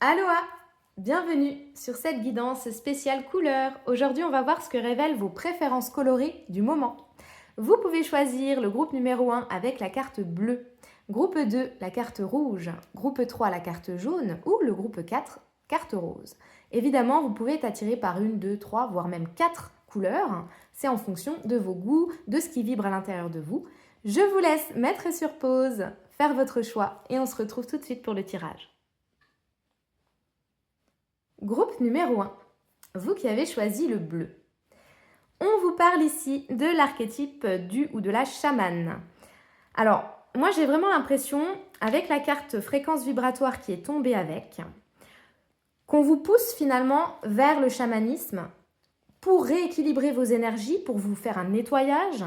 Aloha! Bienvenue sur cette guidance spéciale couleur. Aujourd'hui, on va voir ce que révèlent vos préférences colorées du moment. Vous pouvez choisir le groupe numéro 1 avec la carte bleue, groupe 2 la carte rouge, groupe 3 la carte jaune ou le groupe 4 carte rose. Évidemment, vous pouvez être attiré par une, deux, trois, voire même 4 couleurs. C'est en fonction de vos goûts, de ce qui vibre à l'intérieur de vous. Je vous laisse mettre sur pause, faire votre choix et on se retrouve tout de suite pour le tirage. Groupe numéro 1, vous qui avez choisi le bleu. On vous parle ici de l'archétype du ou de la chamane. Alors, moi j'ai vraiment l'impression, avec la carte fréquence vibratoire qui est tombée avec, qu'on vous pousse finalement vers le chamanisme pour rééquilibrer vos énergies, pour vous faire un nettoyage.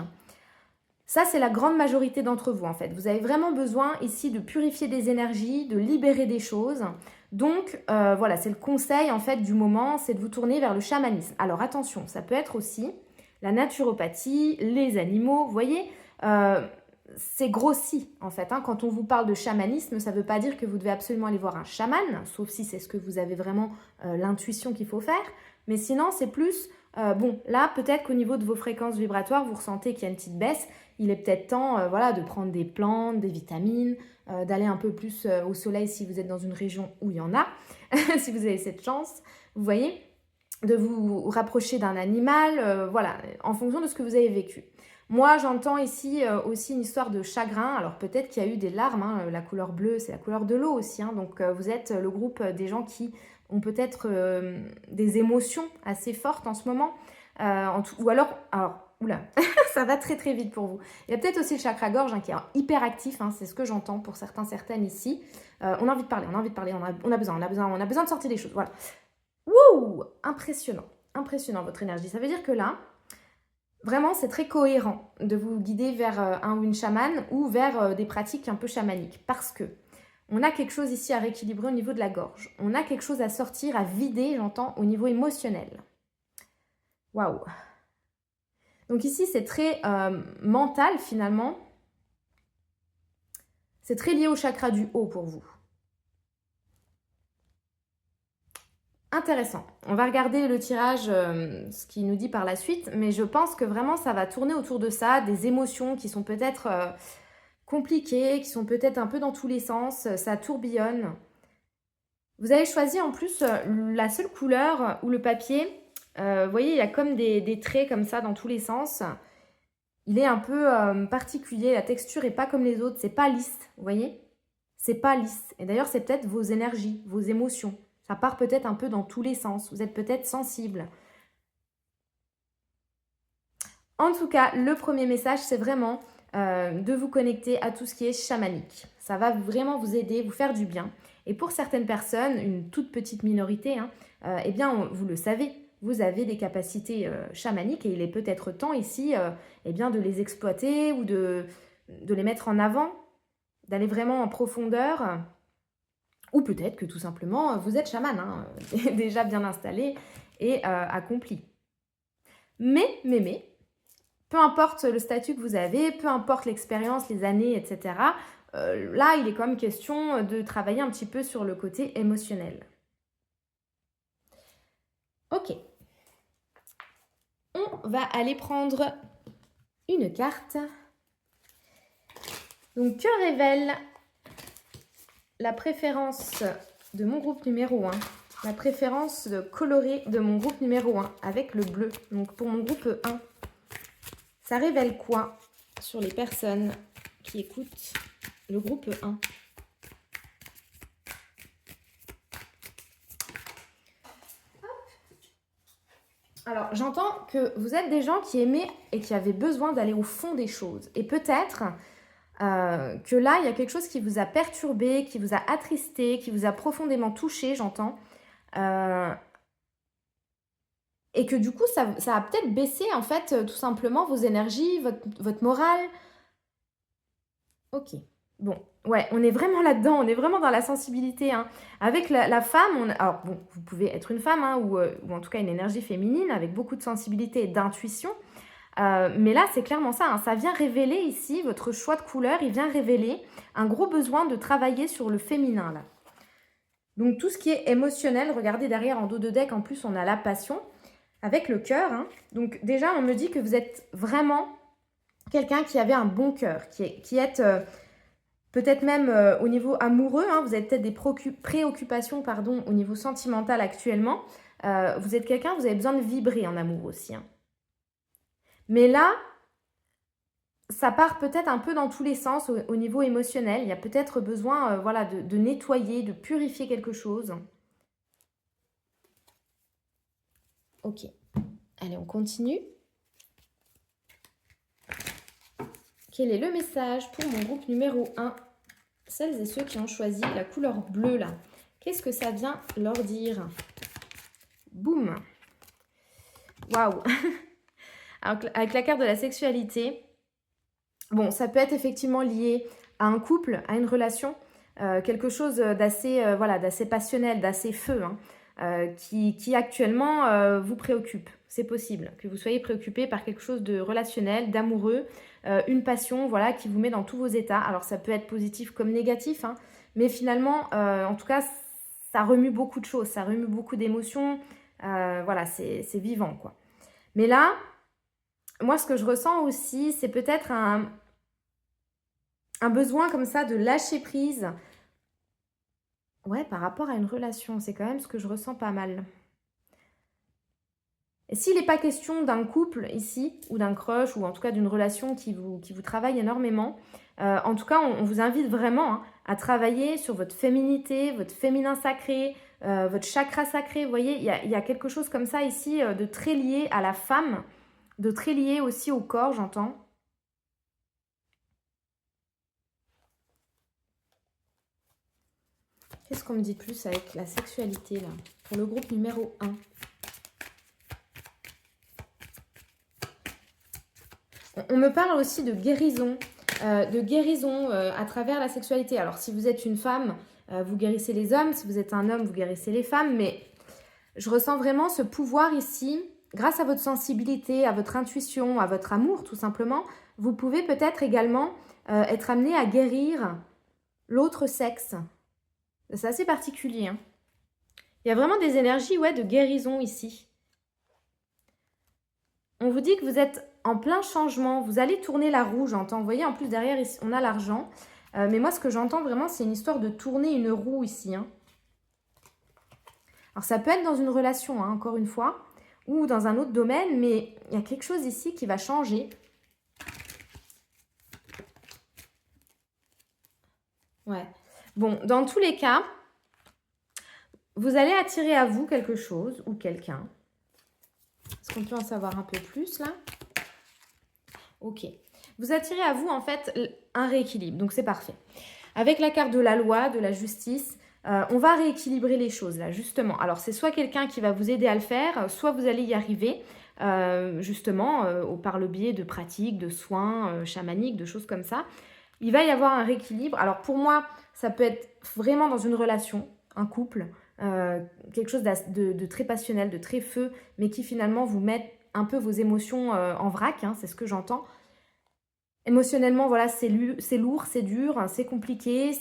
Ça, c'est la grande majorité d'entre vous en fait. Vous avez vraiment besoin ici de purifier des énergies, de libérer des choses. Donc voilà, c'est le conseil en fait du moment, c'est de vous tourner vers le chamanisme. Alors attention, ça peut être aussi la naturopathie, les animaux, vous voyez, c'est grossi en fait. Quand on vous parle de chamanisme, ça ne veut pas dire que vous devez absolument aller voir un chaman, sauf si c'est ce que vous avez vraiment l'intuition qu'il faut faire. Mais sinon, c'est plus, bon, là peut-être qu'au niveau de vos fréquences vibratoires, vous ressentez qu'il y a une petite baisse. Il est peut-être temps voilà, de prendre des plantes, des vitamines, d'aller un peu plus au soleil si vous êtes dans une région où il y en a, si vous avez cette chance, vous voyez, de vous rapprocher d'un animal, voilà, en fonction de ce que vous avez vécu. Moi, j'entends ici aussi une histoire de chagrin. Alors peut-être qu'il y a eu des larmes, la couleur bleue, c'est la couleur de l'eau aussi, donc vous êtes le groupe des gens qui ont peut-être des émotions assez fortes en ce moment, ou alors oula, ça va très très vite pour vous. Il y a peut-être aussi le chakra-gorge qui est hyper actif, c'est ce que j'entends pour certaines ici. On a envie de parler, on a besoin de sortir des choses, voilà. Wouh, impressionnant votre énergie. Ça veut dire que là, vraiment c'est très cohérent de vous guider vers un ou une chamane ou vers des pratiques un peu chamaniques parce que on a quelque chose ici à rééquilibrer au niveau de la gorge. On a quelque chose à sortir, à vider, j'entends, au niveau émotionnel. Waouh! Donc ici, c'est très mental finalement. C'est très lié au chakra du haut pour vous. Intéressant. On va regarder le tirage, ce qu'il nous dit par la suite, mais je pense que vraiment ça va tourner autour de ça, des émotions qui sont peut-être compliquées, qui sont peut-être un peu dans tous les sens, ça tourbillonne. Vous avez choisi en plus la seule couleur ou le papier, vous voyez, il y a comme des traits comme ça dans tous les sens. Il est un peu particulier, la texture n'est pas comme les autres, c'est pas lisse, vous voyez? C'est pas lisse. Et d'ailleurs, c'est peut-être vos énergies, vos émotions. Ça part peut-être un peu dans tous les sens. Vous êtes peut-être sensible. En tout cas, le premier message, c'est vraiment de vous connecter à tout ce qui est chamanique. Ça va vraiment vous aider, vous faire du bien. Et pour certaines personnes, une toute petite minorité, eh bien, vous le savez, vous avez des capacités chamaniques et il est peut-être temps ici eh bien, de les exploiter ou de les mettre en avant, d'aller vraiment en profondeur. Ou peut-être que tout simplement, vous êtes chaman, déjà bien installé et accompli. Mais, peu importe le statut que vous avez, peu importe l'expérience, les années, etc., là, il est quand même question de travailler un petit peu sur le côté émotionnel. Ok. On va aller prendre une carte. Donc, que révèle la préférence de mon groupe numéro 1, la préférence colorée de mon groupe numéro 1 avec le bleu. Donc, pour mon groupe 1, ça révèle quoi sur les personnes qui écoutent le groupe 1? Alors, j'entends que vous êtes des gens qui aimaient et qui avaient besoin d'aller au fond des choses. Et peut-être que là, il y a quelque chose qui vous a perturbé, qui vous a attristé, qui vous a profondément touché, j'entends. Et que du coup, ça a peut-être baissé, en fait, tout simplement, vos énergies, votre morale. Ok. Bon, ouais, on est vraiment là-dedans, on est vraiment dans la sensibilité. Avec la femme, alors bon, vous pouvez être une femme, ou en tout cas une énergie féminine, avec beaucoup de sensibilité et d'intuition. Mais là, c'est clairement ça. Ça vient révéler ici, votre choix de couleur, il vient révéler un gros besoin de travailler sur le féminin, là. Donc tout ce qui est émotionnel, regardez derrière en dos de deck, en plus on a la passion avec le cœur. Hein. Donc déjà on me dit que vous êtes vraiment quelqu'un qui avait un bon cœur, qui est peut-être même au niveau amoureux, hein, vous avez peut-être des préoccupations pardon, au niveau sentimental actuellement. Vous êtes quelqu'un, vous avez besoin de vibrer en amour aussi. Hein. Mais là, ça part peut-être un peu dans tous les sens au niveau émotionnel. Il y a peut-être besoin voilà, de nettoyer, de purifier quelque chose. Ok. Allez, on continue. Quel est le message pour mon groupe numéro 1? Celles et ceux qui ont choisi la couleur bleue là. Qu'est-ce que ça vient leur dire? Boum. Waouh. Avec la carte de la sexualité, bon, ça peut être effectivement lié à un couple, à une relation, quelque chose d'assez voilà, d'assez passionnel, d'assez feu, hein, qui actuellement vous préoccupe. C'est possible que vous soyez préoccupé par quelque chose de relationnel, d'amoureux, une passion voilà, qui vous met dans tous vos états. Alors ça peut être positif comme négatif, hein, mais finalement, en tout cas, ça remue beaucoup de choses, ça remue beaucoup d'émotions. Voilà, c'est vivant, quoi. Mais là, moi, ce que je ressens aussi, c'est peut-être un besoin comme ça de lâcher prise. Ouais, par rapport à une relation, c'est quand même ce que je ressens pas mal. Et s'il n'est pas question d'un couple ici, ou d'un crush, ou en tout cas d'une relation qui vous travaille énormément, en tout cas, on vous invite vraiment hein, à travailler sur votre féminité, votre féminin sacré, votre chakra sacré. Vous voyez, il y a quelque chose comme ça ici de très lié à la femme, de très lié aussi au corps, j'entends. Qu'est-ce qu'on me dit de plus avec la sexualité, là, pour le groupe numéro 1? On me parle aussi de guérison à travers la sexualité. Alors, si vous êtes une femme, vous guérissez les hommes. Si vous êtes un homme, vous guérissez les femmes. Mais je ressens vraiment ce pouvoir ici, grâce à votre sensibilité, à votre intuition, à votre amour, tout simplement. Vous pouvez peut-être également être amené à guérir l'autre sexe. C'est assez particulier. Hein. Il y a vraiment des énergies ouais, de guérison ici. On vous dit que vous êtes en plein changement. Vous allez tourner la roue, j'entends. Vous voyez, en plus, derrière, ici, on a l'argent. Mais moi, ce que j'entends vraiment, c'est une histoire de tourner une roue ici. Hein. Alors, ça peut être dans une relation, hein, encore une fois, ou dans un autre domaine, mais il y a quelque chose ici qui va changer. Ouais. Bon, dans tous les cas, vous allez attirer à vous quelque chose ou quelqu'un. Est-ce qu'on peut en savoir un peu plus, là? Ok. Vous attirez à vous, en fait, un rééquilibre. Donc, c'est parfait. Avec la carte de la loi, de la justice, on va rééquilibrer les choses, là, justement. Alors, c'est soit quelqu'un qui va vous aider à le faire, soit vous allez y arriver, justement, par le biais de pratiques, de soins chamaniques, de choses comme ça. Il va y avoir un rééquilibre. Alors, pour moi, ça peut être vraiment dans une relation, un couple, quelque chose de très passionnel, de très feu, mais qui finalement vous met un peu vos émotions en vrac, hein, c'est ce que j'entends. Émotionnellement, voilà, c'est lourd, c'est dur, c'est compliqué,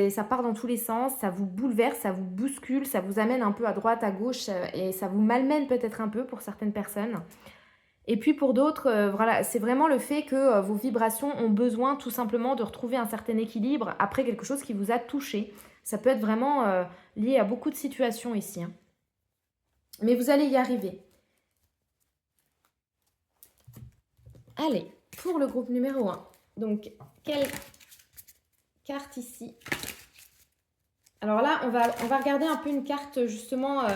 ça part dans tous les sens, ça vous bouleverse, ça vous bouscule, ça vous amène un peu à droite, à gauche et ça vous malmène peut-être un peu pour certaines personnes. Et puis pour d'autres, voilà, c'est vraiment le fait que vos vibrations ont besoin tout simplement de retrouver un certain équilibre après quelque chose qui vous a touché. Ça peut être vraiment lié à beaucoup de situations ici. Hein. Mais vous allez y arriver. Allez, pour le groupe numéro 1. Donc, quelle carte ici? Alors là, on va regarder un peu une carte, justement,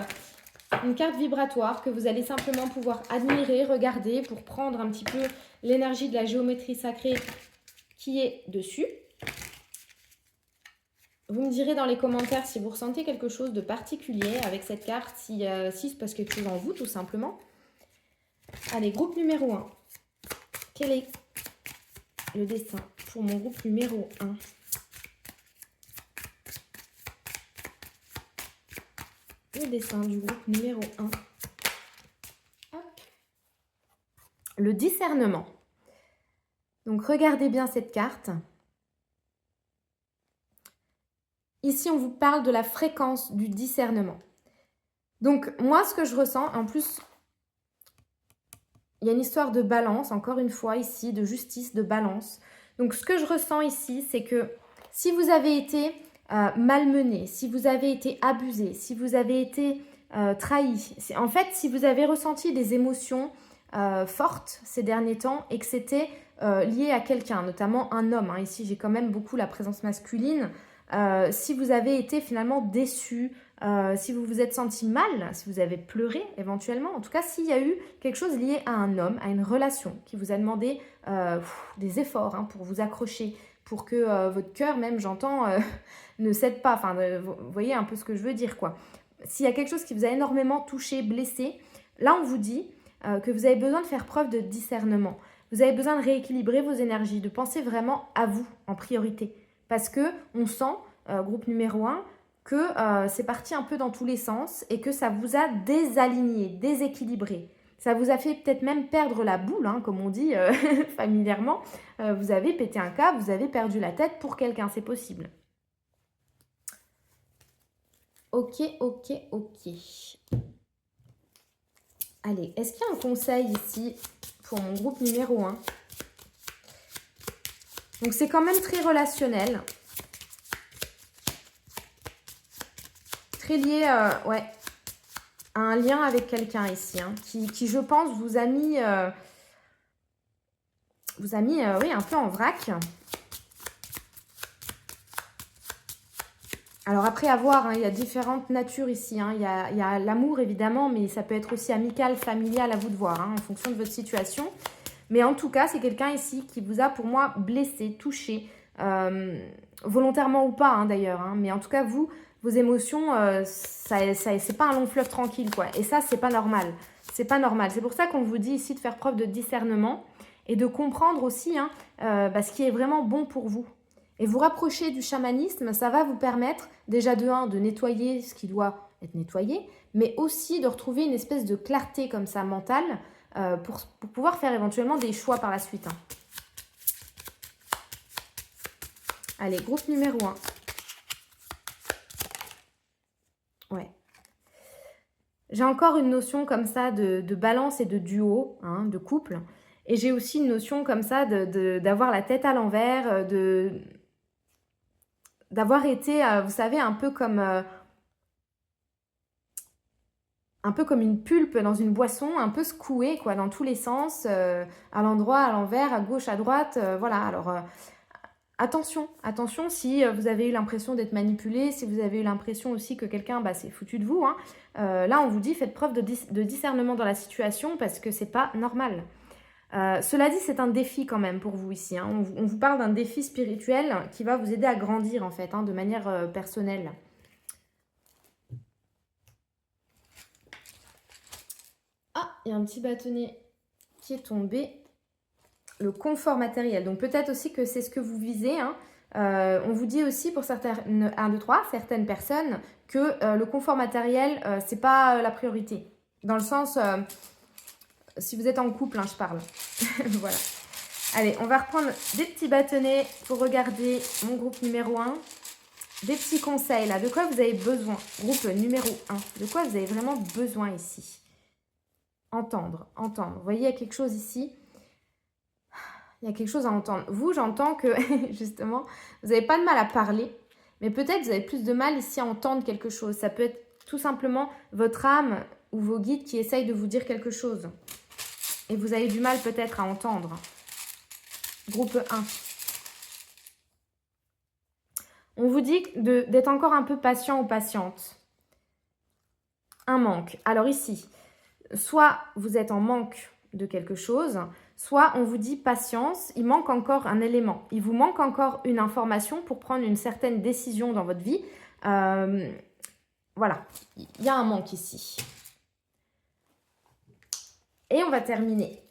une carte vibratoire que vous allez simplement pouvoir admirer, regarder pour prendre un petit peu l'énergie de la géométrie sacrée qui est dessus. Vous me direz dans les commentaires si vous ressentez quelque chose de particulier avec cette carte, si il se passe quelque chose en vous, tout simplement. Allez, groupe numéro 1. Quel est le dessin pour mon groupe numéro 1? Le dessin du groupe numéro 1. Hop. Le discernement. Donc, regardez bien cette carte. ici, on vous parle de la fréquence du discernement. Donc, moi, ce que je ressens, en plus, il y a une histoire de balance, encore une fois, ici, de justice, de balance. Donc, ce que je ressens ici, c'est que si vous avez été malmené, si vous avez été abusé, si vous avez été trahi, en fait, si vous avez ressenti des émotions fortes ces derniers temps et que c'était lié à quelqu'un, notamment un homme, hein. Ici, j'ai quand même beaucoup la présence masculine. Si vous avez été finalement déçu, si vous vous êtes senti mal, si vous avez pleuré éventuellement, en tout cas s'il y a eu quelque chose lié à un homme, à une relation qui vous a demandé des efforts, hein, pour vous accrocher, pour que votre cœur même, j'entends, ne cède pas. Enfin, vous voyez un peu ce que je veux dire, quoi. S'il y a quelque chose qui vous a énormément touché, blessé, là on vous dit que vous avez besoin de faire preuve de discernement. Vous avez besoin de rééquilibrer vos énergies, de penser vraiment à vous en priorité. Parce que on sent, groupe numéro 1, que c'est parti un peu dans tous les sens et que ça vous a désaligné, déséquilibré. Ça vous a fait peut-être même perdre la boule, hein, comme on dit familièrement. Vous avez pété un câble, vous avez perdu la tête pour quelqu'un, c'est possible. Ok, ok, ok. Allez, est-ce qu'il y a un conseil ici pour mon groupe numéro 1? Donc c'est quand même très relationnel. Très lié ouais, à un lien avec quelqu'un ici, hein, qui, je pense, vous a mis, oui, un peu en vrac. Alors après, à voir, hein, il y a différentes natures ici, hein. Il y a l'amour, évidemment, mais ça peut être aussi amical, familial, à vous de voir, hein, en fonction de votre situation. Mais en tout cas, c'est quelqu'un ici qui vous a, pour moi, blessé, touché, volontairement ou pas, hein, d'ailleurs. Hein, mais en tout cas, vous, vos émotions, c'est pas un long fleuve tranquille, quoi. Et ça, c'est pas normal. C'est pas normal. C'est pour ça qu'on vous dit ici de faire preuve de discernement et de comprendre aussi, hein, ce qui est vraiment bon pour vous. Et vous rapprocher du chamanisme, ça va vous permettre déjà de 1, de nettoyer ce qui doit être nettoyé, mais aussi de retrouver une espèce de clarté comme ça mentale pour pouvoir faire éventuellement des choix par la suite. Hein. Allez, groupe numéro 1. Ouais. J'ai encore une notion comme ça de balance et de duo, hein, de couple. Et j'ai aussi une notion comme ça d'avoir la tête à l'envers, d'avoir été, vous savez, un peu comme une pulpe dans une boisson, un peu secouée, quoi, dans tous les sens, à l'endroit, à l'envers, à gauche, à droite, voilà. Alors, attention si vous avez eu l'impression d'être manipulé, si vous avez eu l'impression aussi que quelqu'un s'est foutu de vous, hein, là, on vous dit, faites preuve de discernement dans la situation parce que c'est pas normal. Cela dit, c'est un défi quand même pour vous ici. Hein. On vous parle d'un défi spirituel qui va vous aider à grandir en fait, hein, de manière personnelle. Ah, il y a un petit bâtonnet qui est tombé. Le confort matériel. Donc peut-être aussi que c'est ce que vous visez. Hein. On vous dit aussi pour certaines, 1, 2, 3, certaines personnes que le confort matériel, c'est pas la priorité. Dans le sens, si vous êtes en couple, hein, je parle. Voilà. Allez, on va reprendre des petits bâtonnets pour regarder mon groupe numéro 1. Des petits conseils là. De quoi vous avez besoin? Groupe numéro 1. De quoi vous avez vraiment besoin ici? Entendre. Vous voyez, il y a quelque chose ici. Il y a quelque chose à entendre. Vous, j'entends que, justement, vous n'avez pas de mal à parler, mais peut-être vous avez plus de mal ici à entendre quelque chose. Ça peut être tout simplement votre âme ou vos guides qui essayent de vous dire quelque chose. Et vous avez du mal peut-être à entendre. Groupe 1. On vous dit d'être encore un peu patient ou patiente. Un manque. Alors ici, soit vous êtes en manque de quelque chose, soit on vous dit patience, il manque encore un élément. Il vous manque encore une information pour prendre une certaine décision dans votre vie. Voilà, il y a un manque ici. Et on va terminer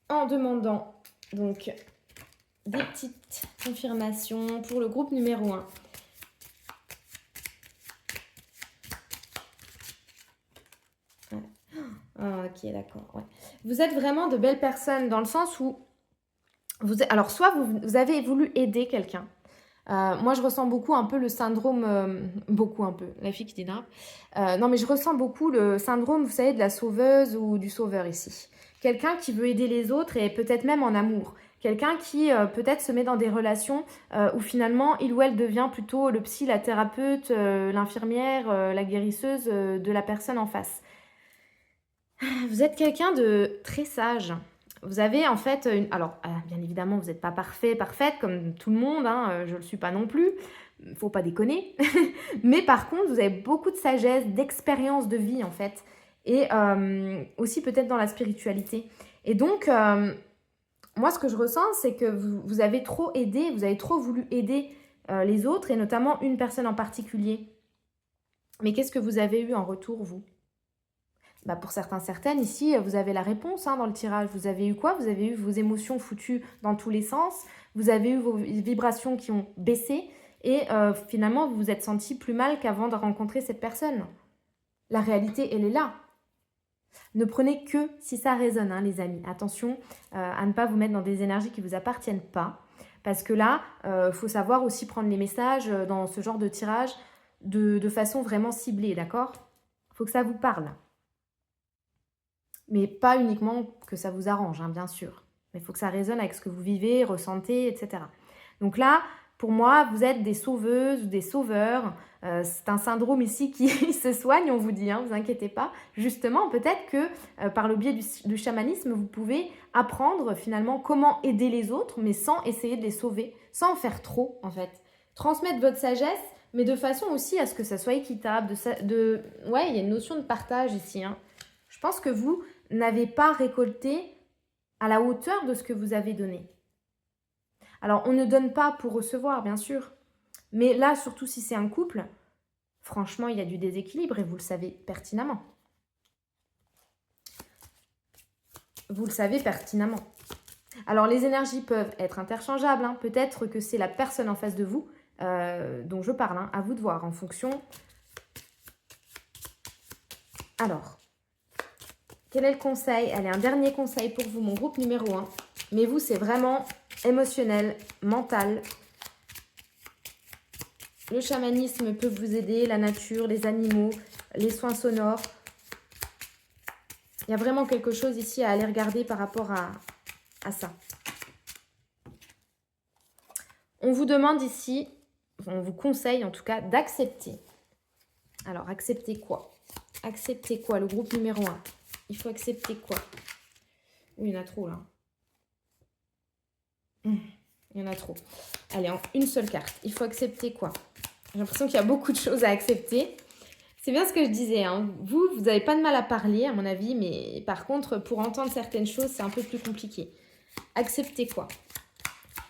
en demandant donc des petites confirmations pour le groupe numéro 1. Ah, ok, d'accord. Ouais. Vous êtes vraiment de belles personnes dans le sens où alors soit vous avez voulu aider quelqu'un, Moi, je ressens beaucoup un peu le syndrome, beaucoup un peu, la fille qui dit non, mais je ressens beaucoup le syndrome, vous savez, de la sauveuse ou du sauveur ici. Quelqu'un qui veut aider les autres et peut-être même en amour. Quelqu'un qui peut-être se met dans des relations où finalement il ou elle devient plutôt le psy, la thérapeute, l'infirmière, la guérisseuse de la personne en face. Vous êtes quelqu'un de très sage. Vous avez en fait alors, bien évidemment, vous n'êtes pas parfaite comme tout le monde, hein, je ne le suis pas non plus. Faut pas déconner. Mais par contre, vous avez beaucoup de sagesse, d'expérience de vie en fait. Et aussi peut-être dans la spiritualité. Et donc, moi, ce que je ressens, c'est que vous avez trop aidé, vous avez trop voulu aider les autres, et notamment une personne en particulier. Mais qu'est-ce que vous avez eu en retour, vous? Bah pour certaines, ici, vous avez la réponse dans le tirage. Vous avez eu quoi? Vous avez eu vos émotions foutues dans tous les sens. Vous avez eu vos vibrations qui ont baissé. Et finalement, vous vous êtes senti plus mal qu'avant de rencontrer cette personne. La réalité, elle est là. Ne prenez que si ça résonne, hein, les amis. Attention à ne pas vous mettre dans des énergies qui ne vous appartiennent pas. Parce que là, faut savoir aussi prendre les messages dans ce genre de tirage de façon vraiment ciblée, d'accord? Il faut que ça vous parle. Mais pas uniquement que ça vous arrange, hein, bien sûr. Mais il faut que ça résonne avec ce que vous vivez, ressentez, etc. Donc là, pour moi, vous êtes des sauveuses ou des sauveurs. C'est un syndrome ici qui se soigne, on vous dit, hein, vous inquiétez pas. Justement, peut-être que par le biais du chamanisme, vous pouvez apprendre finalement comment aider les autres, mais sans essayer de les sauver, sans en faire trop, en fait. Transmettre votre sagesse, mais de façon aussi à ce que ça soit équitable. Ouais, il y a une notion de partage ici, hein. Je pense que vous n'avez pas récolté à la hauteur de ce que vous avez donné. Alors, on ne donne pas pour recevoir, bien sûr. Mais là, surtout si c'est un couple, franchement, il y a du déséquilibre et vous le savez pertinemment. Vous le savez pertinemment. Alors, les énergies peuvent être interchangeables, hein. Peut-être que c'est la personne en face de vous dont je parle, hein. À vous de voir en fonction. Alors, quel est le conseil? Allez, un dernier conseil pour vous, mon groupe numéro 1. Mais vous, c'est vraiment émotionnel, mental. Le chamanisme peut vous aider, la nature, les animaux, les soins sonores. Il y a vraiment quelque chose ici à aller regarder par rapport à ça. On vous demande ici, on vous conseille en tout cas, d'accepter. Alors, accepter quoi? Accepter quoi, le groupe numéro 1? Il faut accepter quoi? Oui, il y en a trop là. Il y en a trop. Allez, en une seule carte. Il faut accepter quoi? J'ai l'impression qu'il y a beaucoup de choses à accepter. C'est bien ce que je disais, hein. Vous n'avez pas de mal à parler, à mon avis, mais par contre, pour entendre certaines choses, c'est un peu plus compliqué. Accepter quoi?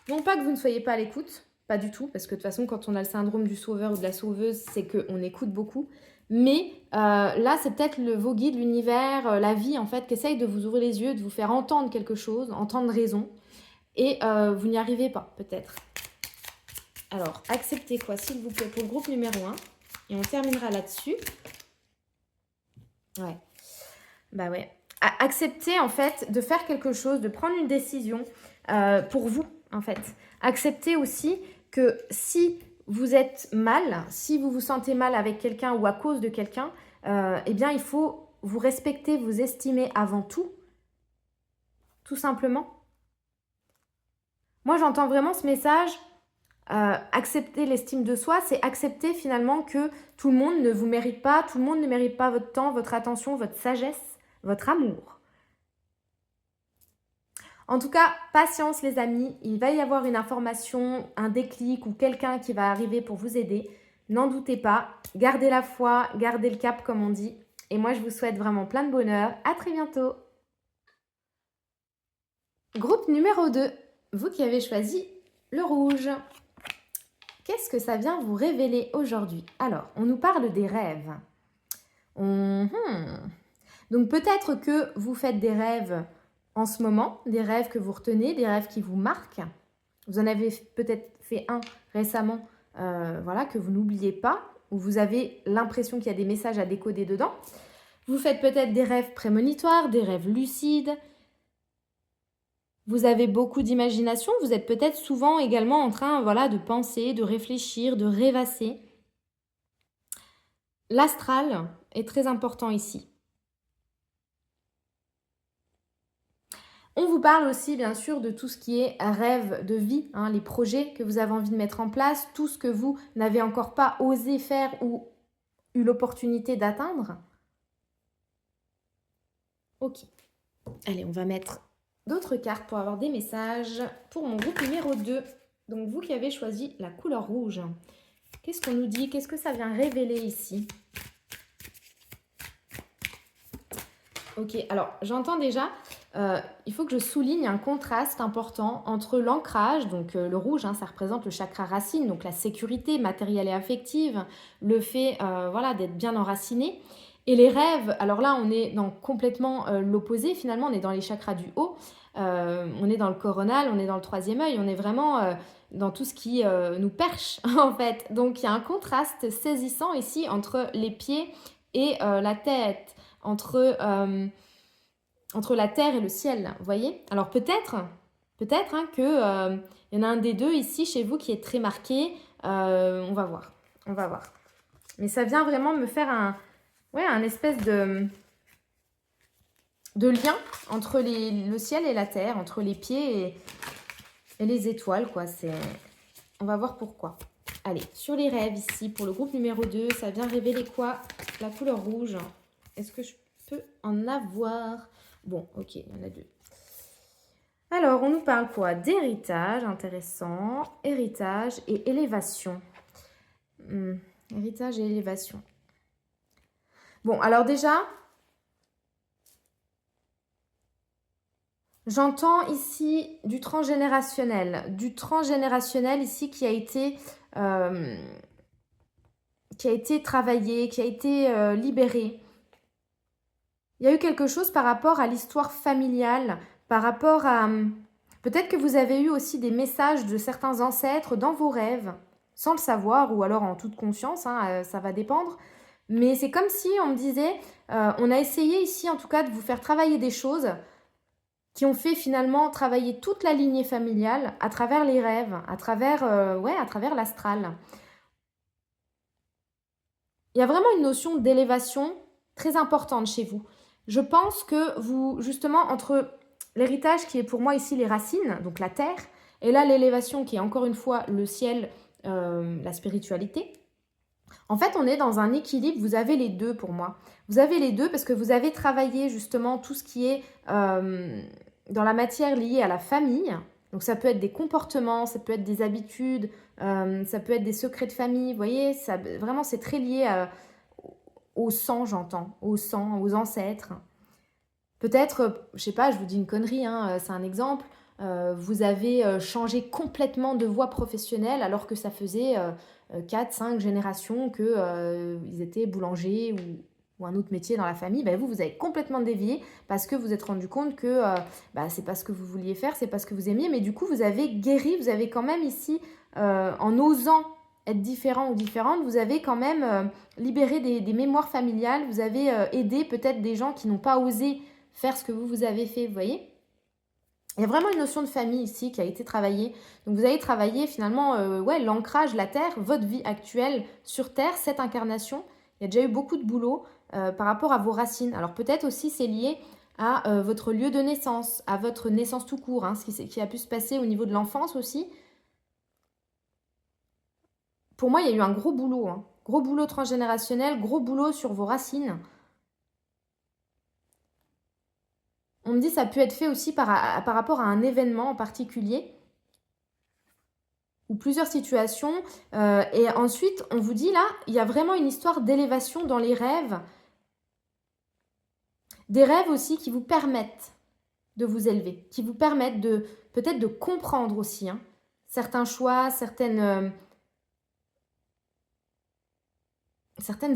Non pas que vous ne soyez pas à l'écoute, pas du tout, parce que de toute façon, quand on a le syndrome du sauveur ou de la sauveuse, c'est qu'on écoute beaucoup. Mais là, c'est peut-être vos guides, l'univers, la vie, en fait, qui essaye de vous ouvrir les yeux, de vous faire entendre quelque chose, entendre raison. Et vous n'y arrivez pas, peut-être. Alors, acceptez quoi, s'il vous plaît, pour le groupe numéro 1. Et on terminera là-dessus. Ouais. Bah ouais. Acceptez, en fait, de faire quelque chose, de prendre une décision pour vous, en fait. Acceptez aussi que si vous êtes mal, si vous vous sentez mal avec quelqu'un ou à cause de quelqu'un, eh bien, il faut vous respecter, vous estimer avant tout simplement. Moi, j'entends vraiment ce message, accepter l'estime de soi, c'est accepter finalement que tout le monde ne vous mérite pas, tout le monde ne mérite pas votre temps, votre attention, votre sagesse, votre amour. En tout cas, patience les amis, il va y avoir une information, un déclic ou quelqu'un qui va arriver pour vous aider. N'en doutez pas, gardez la foi, gardez le cap comme on dit. Et moi, je vous souhaite vraiment plein de bonheur. À très bientôt. Groupe numéro 2, vous qui avez choisi le rouge. Qu'est-ce que ça vient vous révéler aujourd'hui? Alors, on nous parle des rêves. Donc peut-être que vous faites des rêves en ce moment, des rêves que vous retenez, des rêves qui vous marquent. Vous en avez peut-être fait un récemment, voilà, que vous n'oubliez pas, où vous avez l'impression qu'il y a des messages à décoder dedans. Vous faites peut-être des rêves prémonitoires, des rêves lucides. Vous avez beaucoup d'imagination, vous êtes peut-être souvent également en train, voilà, de penser, de réfléchir, de rêvasser. L'astral est très important ici. On vous parle aussi bien sûr de tout ce qui est rêve de vie, hein, les projets que vous avez envie de mettre en place, tout ce que vous n'avez encore pas osé faire ou eu l'opportunité d'atteindre. Ok. Allez, on va mettre d'autres cartes pour avoir des messages pour mon groupe numéro 2. Donc vous qui avez choisi la couleur rouge. Qu'est-ce qu'on nous dit? Qu'est-ce que ça vient révéler ici? Ok, alors j'entends déjà, il faut que je souligne un contraste important entre l'ancrage, donc le rouge, hein, ça représente le chakra racine, donc la sécurité matérielle et affective, le fait voilà, d'être bien enraciné. Et les rêves, alors là on est dans complètement l'opposé, finalement on est dans les chakras du haut, on est dans le coronal, on est dans le troisième œil, on est vraiment dans tout ce qui nous perche en fait. Donc il y a un contraste saisissant ici entre les pieds et la tête. Entre la terre et le ciel, vous voyez? Alors peut-être hein, que y en a un des deux ici chez vous qui est très marqué. On va voir. Mais ça vient vraiment me faire un espèce de lien entre le ciel et la terre, entre les pieds et les étoiles, quoi. On va voir pourquoi. Allez, sur les rêves ici, pour le groupe numéro 2, ça vient révéler quoi? La couleur rouge. Est-ce que je peux en avoir? Bon, ok, il y en a deux. Alors, on nous parle quoi? D'héritage, intéressant. Héritage et élévation. Héritage et élévation. Bon, alors déjà, j'entends ici du transgénérationnel. Du transgénérationnel ici qui a été travaillé, qui a été libéré. Il y a eu quelque chose par rapport à l'histoire familiale, par rapport à... Peut-être que vous avez eu aussi des messages de certains ancêtres dans vos rêves, sans le savoir, ou alors en toute conscience, hein, ça va dépendre. Mais c'est comme si on me disait, on a essayé ici en tout cas de vous faire travailler des choses qui ont fait finalement travailler toute la lignée familiale à travers les rêves, à travers l'astral. Il y a vraiment une notion d'élévation très importante chez vous. Je pense que vous, justement, entre l'héritage qui est pour moi ici les racines, donc la terre, et là l'élévation qui est encore une fois le ciel, la spiritualité, en fait on est dans un équilibre, vous avez les deux pour moi. Vous avez les deux parce que vous avez travaillé justement tout ce qui est dans la matière liée à la famille. Donc ça peut être des comportements, ça peut être des habitudes, ça peut être des secrets de famille. Vous voyez, ça, vraiment c'est très lié au sang, j'entends, au sang, aux ancêtres. Peut-être, je sais pas, je vous dis une connerie, hein, c'est un exemple, vous avez changé complètement de voie professionnelle alors que ça faisait 4-5 générations qu'ils étaient boulangers ou un autre métier dans la famille. Ben vous avez complètement dévié parce que vous vous êtes rendu compte que c'est pas ce que vous vouliez faire, c'est pas ce que vous aimiez, mais du coup vous avez guéri, vous avez quand même ici, en osant être différent ou différente, vous avez quand même libéré des mémoires familiales, vous avez aidé peut-être des gens qui n'ont pas osé faire ce que vous avez fait, vous voyez? Il y a vraiment une notion de famille ici qui a été travaillée. Donc vous avez travaillé finalement l'ancrage, la Terre, votre vie actuelle sur Terre, cette incarnation. Il y a déjà eu beaucoup de boulot par rapport à vos racines. Alors peut-être aussi c'est lié à votre lieu de naissance, à votre naissance tout court, hein, ce qui a pu se passer au niveau de l'enfance aussi. Pour moi, il y a eu un gros boulot, hein. Gros boulot transgénérationnel, gros boulot sur vos racines. On me dit que ça peut être fait aussi par rapport à un événement en particulier ou plusieurs situations. Et ensuite, on vous dit là, il y a vraiment une histoire d'élévation dans les rêves. Des rêves aussi qui vous permettent de vous élever, qui vous permettent peut-être de comprendre aussi certains choix, certaines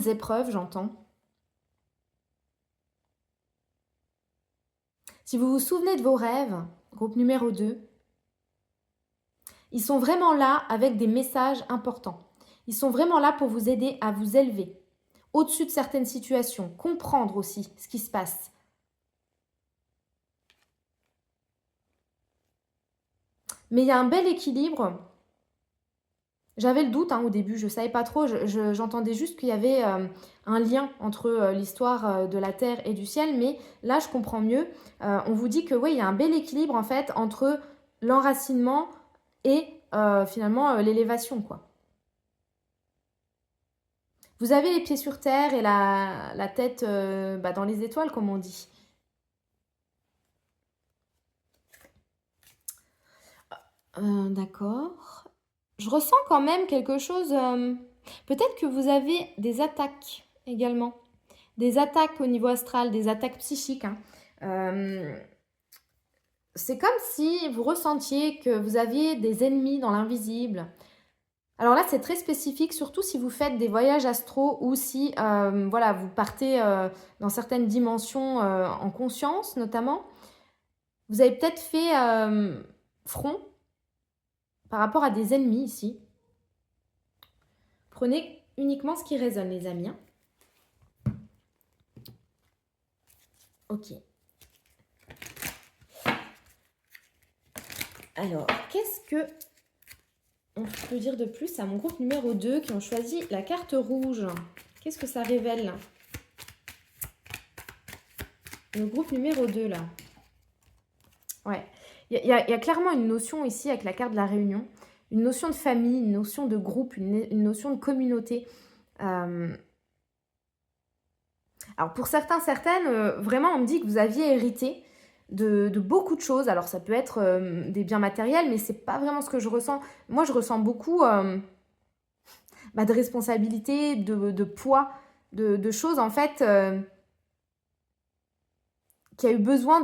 épreuves, j'entends. Si vous vous souvenez de vos rêves, groupe numéro 2, ils sont vraiment là avec des messages importants. Ils sont vraiment là pour vous aider à vous élever au-dessus de certaines situations, comprendre aussi ce qui se passe. Mais il y a un bel équilibre. J'avais le doute au début, je ne savais pas trop, j'entendais juste qu'il y avait un lien entre l'histoire de la terre et du ciel, mais là je comprends mieux. On vous dit que oui, il y a un bel équilibre en fait entre l'enracinement et finalement l'élévation, quoi. Vous avez les pieds sur terre et la tête dans les étoiles, comme on dit. D'accord. Je ressens quand même quelque chose. Peut-être que vous avez des attaques également. Des attaques au niveau astral, des attaques psychiques. C'est comme si vous ressentiez que vous aviez des ennemis dans l'invisible. Alors là, c'est très spécifique, surtout si vous faites des voyages astraux ou si voilà, vous partez dans certaines dimensions en conscience notamment. Vous avez peut-être fait front par rapport à des ennemis ici. Prenez uniquement ce qui résonne, les amis. Ok. Alors, qu'est-ce que on peut dire de plus à mon groupe numéro 2 qui ont choisi la carte rouge? Qu'est-ce que ça révèle? Le groupe numéro 2, là. Ouais. Il y a clairement une notion ici avec la carte de la réunion. Une notion de famille, une notion de groupe, une notion de communauté. Alors, pour certains, certaines, vraiment, on me dit que vous aviez hérité de beaucoup de choses. Alors, ça peut être des biens matériels, mais c'est pas vraiment ce que je ressens. Moi, je ressens beaucoup de responsabilité, de poids, de choses, en fait, il y a eu besoin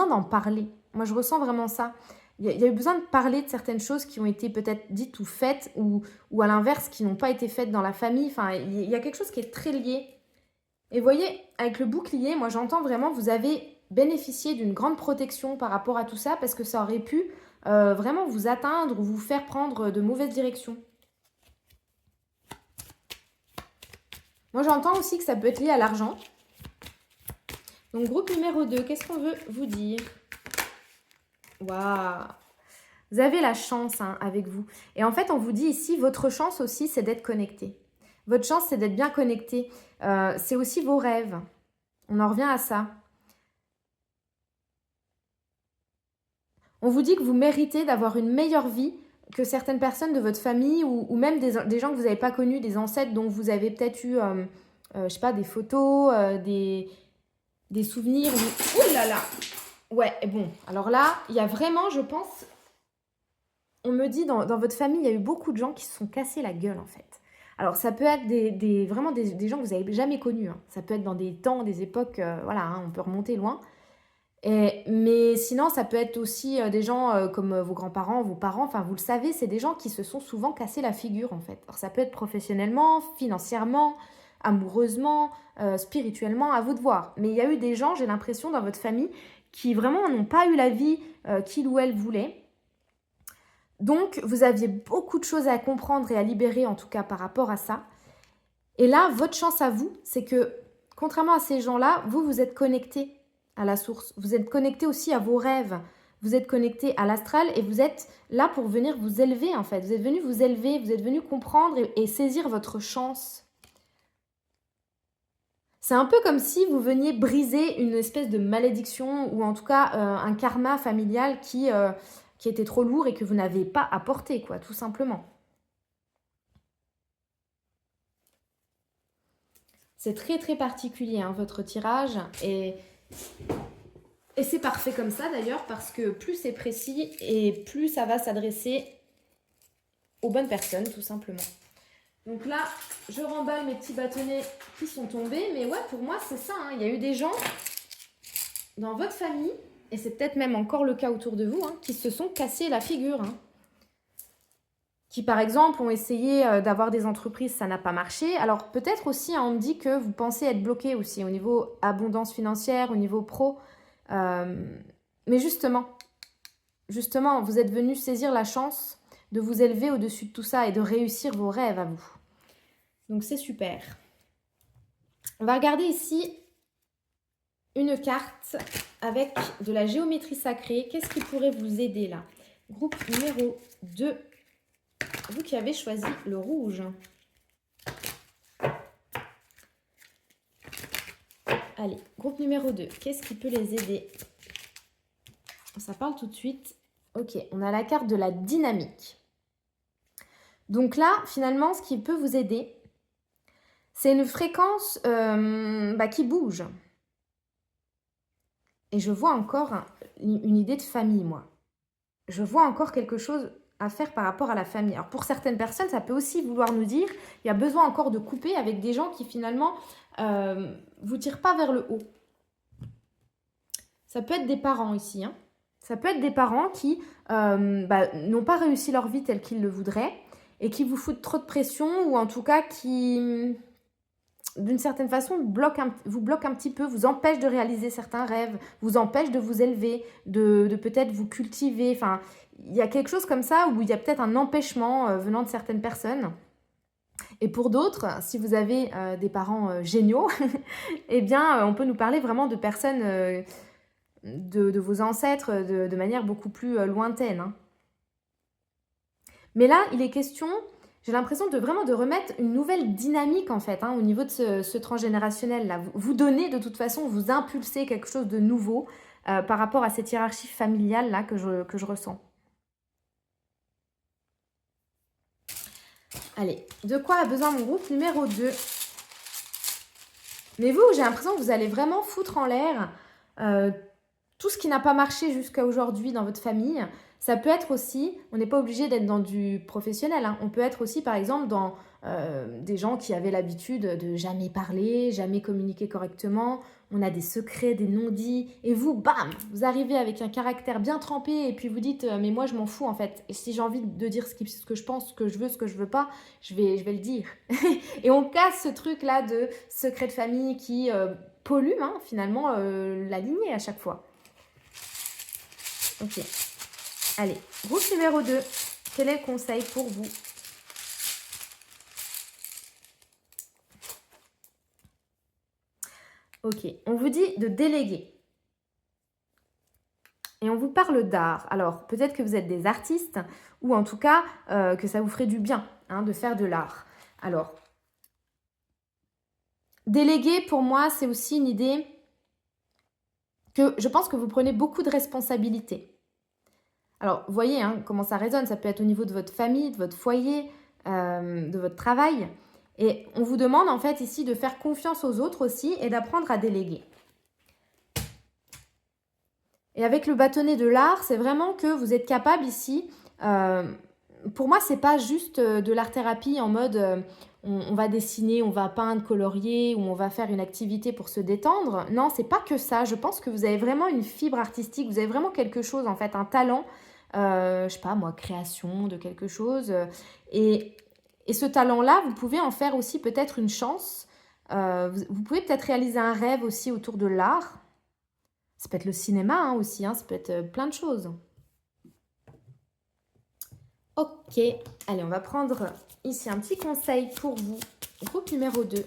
d'en parler. Moi, je ressens vraiment ça. Il y a eu besoin de parler de certaines choses qui ont été peut-être dites ou faites, ou à l'inverse, qui n'ont pas été faites dans la famille. Enfin, il y a quelque chose qui est très lié. Et vous voyez, avec le bouclier, moi, j'entends vraiment, vous avez bénéficié d'une grande protection par rapport à tout ça, parce que ça aurait pu vraiment vous atteindre ou vous faire prendre de mauvaises directions. Moi, j'entends aussi que ça peut être lié à l'argent. Donc, groupe numéro 2, qu'est-ce qu'on veut vous dire? Waouh! Vous avez la chance avec vous. Et en fait, on vous dit ici, votre chance aussi, c'est d'être connecté. Votre chance, c'est d'être bien connecté. C'est aussi vos rêves. On en revient à ça. On vous dit que vous méritez d'avoir une meilleure vie que certaines personnes de votre famille ou même des gens que vous n'avez pas connus, des ancêtres dont vous avez peut-être eu, je sais pas, des photos, des souvenirs. Ouh là là! Ouais, bon, alors là, il y a vraiment, je pense, on me dit dans votre famille, il y a eu beaucoup de gens qui se sont cassés la gueule en fait. Alors ça peut être vraiment des gens que vous n'avez jamais connus. Ça peut être dans des temps, des époques, voilà, on peut remonter loin. Mais sinon, ça peut être aussi des gens comme vos grands-parents, vos parents, enfin vous le savez, c'est des gens qui se sont souvent cassés la figure en fait. Alors ça peut être professionnellement, financièrement, amoureusement, spirituellement, à vous de voir. Mais il y a eu des gens, j'ai l'impression, dans votre famille, qui vraiment n'ont pas eu la vie qu'ils ou elles voulaient. Donc, vous aviez beaucoup de choses à comprendre et à libérer, en tout cas par rapport à ça. Et là, votre chance à vous, c'est que, contrairement à ces gens-là, vous êtes connecté à la source. Vous êtes connecté aussi à vos rêves. Vous êtes connecté à l'astral et vous êtes là pour venir vous élever, en fait. Vous êtes venu vous élever, vous êtes venu comprendre et saisir votre chance. C'est un peu comme si vous veniez briser une espèce de malédiction ou en tout cas un karma familial qui était trop lourd et que vous n'avez pas apporté, quoi, tout simplement. C'est très très particulier, votre tirage. Et c'est parfait comme ça d'ailleurs, parce que plus c'est précis et plus ça va s'adresser aux bonnes personnes, tout simplement. Donc là, je remballe mes petits bâtonnets qui sont tombés. Mais ouais, pour moi, c'est ça. Il y a eu des gens dans votre famille, et c'est peut-être même encore le cas autour de vous, qui se sont cassés la figure. Qui, par exemple, ont essayé d'avoir des entreprises, ça n'a pas marché. Alors, peut-être aussi, on me dit que vous pensez être bloqué aussi au niveau abondance financière, au niveau pro. Mais justement, vous êtes venu saisir la chance de vous élever au-dessus de tout ça et de réussir vos rêves à vous. Donc, c'est super. On va regarder ici une carte avec de la géométrie sacrée. Qu'est-ce qui pourrait vous aider là? Groupe numéro 2, vous qui avez choisi le rouge. Allez, groupe numéro 2, qu'est-ce qui peut les aider? Ça parle tout de suite. Ok, on a la carte de la dynamique. Donc là, finalement, ce qui peut vous aider, c'est une fréquence qui bouge. Et je vois encore une idée de famille, moi. Je vois encore quelque chose à faire par rapport à la famille. Alors pour certaines personnes, ça peut aussi vouloir nous dire il y a besoin encore de couper avec des gens qui finalement vous tirent pas vers le haut. Ça peut être des parents ici. Hein. Ça peut être des parents qui n'ont pas réussi leur vie telle qu'ils le voudraient et qui vous foutent trop de pression ou en tout cas qui, d'une certaine façon, vous bloquent un petit peu, vous empêchent de réaliser certains rêves, vous empêchent de vous élever, de peut-être vous cultiver. Enfin, il y a quelque chose comme ça où il y a peut-être un empêchement venant de certaines personnes. Et pour d'autres, si vous avez des parents géniaux, eh bien, on peut nous parler vraiment de personnes, de vos ancêtres, de manière beaucoup plus lointaine. Hein. Mais là, il est question, j'ai l'impression de vraiment de remettre une nouvelle dynamique en fait, au niveau de ce transgénérationnel-là. Vous donnez de toute façon, vous impulsez quelque chose de nouveau par rapport à cette hiérarchie familiale-là que je ressens. Allez, de quoi a besoin mon groupe numéro 2? Mais vous, j'ai l'impression que vous allez vraiment foutre en l'air tout ce qui n'a pas marché jusqu'à aujourd'hui dans votre famille. Ça peut être aussi, on n'est pas obligé d'être dans du professionnel, hein. On peut être aussi par exemple dans des gens qui avaient l'habitude de jamais parler, jamais communiquer correctement. On a des secrets, des non-dits. Et vous, bam, vous arrivez avec un caractère bien trempé et puis vous dites mais moi je m'en fous en fait. Et si j'ai envie de dire ce que je pense, ce que je veux pas, je vais le dire. Et on casse ce truc-là de secret de famille qui pollue finalement la lignée à chaque fois. Ok. Allez, groupe numéro 2. Quel est le conseil pour vous? Ok, on vous dit de déléguer. Et on vous parle d'art. Alors, peut-être que vous êtes des artistes ou en tout cas que ça vous ferait du bien de faire de l'art. Alors, déléguer, pour moi, c'est aussi une idée que je pense que vous prenez beaucoup de responsabilités. Alors, vous voyez comment ça résonne. Ça peut être au niveau de votre famille, de votre foyer, de votre travail. Et on vous demande en fait ici de faire confiance aux autres aussi et d'apprendre à déléguer. Et avec le bâtonnet de l'art, c'est vraiment que vous êtes capable ici. Pour moi, c'est pas juste de l'art-thérapie en mode on va dessiner, on va peindre, colorier ou on va faire une activité pour se détendre. Non, c'est pas que ça. Je pense que vous avez vraiment une fibre artistique, vous avez vraiment quelque chose en fait, un talent. Je sais pas moi, création de quelque chose. Et ce talent-là, vous pouvez en faire aussi peut-être une chance. Vous pouvez peut-être réaliser un rêve aussi autour de l'art. Ça peut être le cinéma aussi, ça peut être plein de choses. Ok, allez, on va prendre ici un petit conseil pour vous. Groupe numéro 2.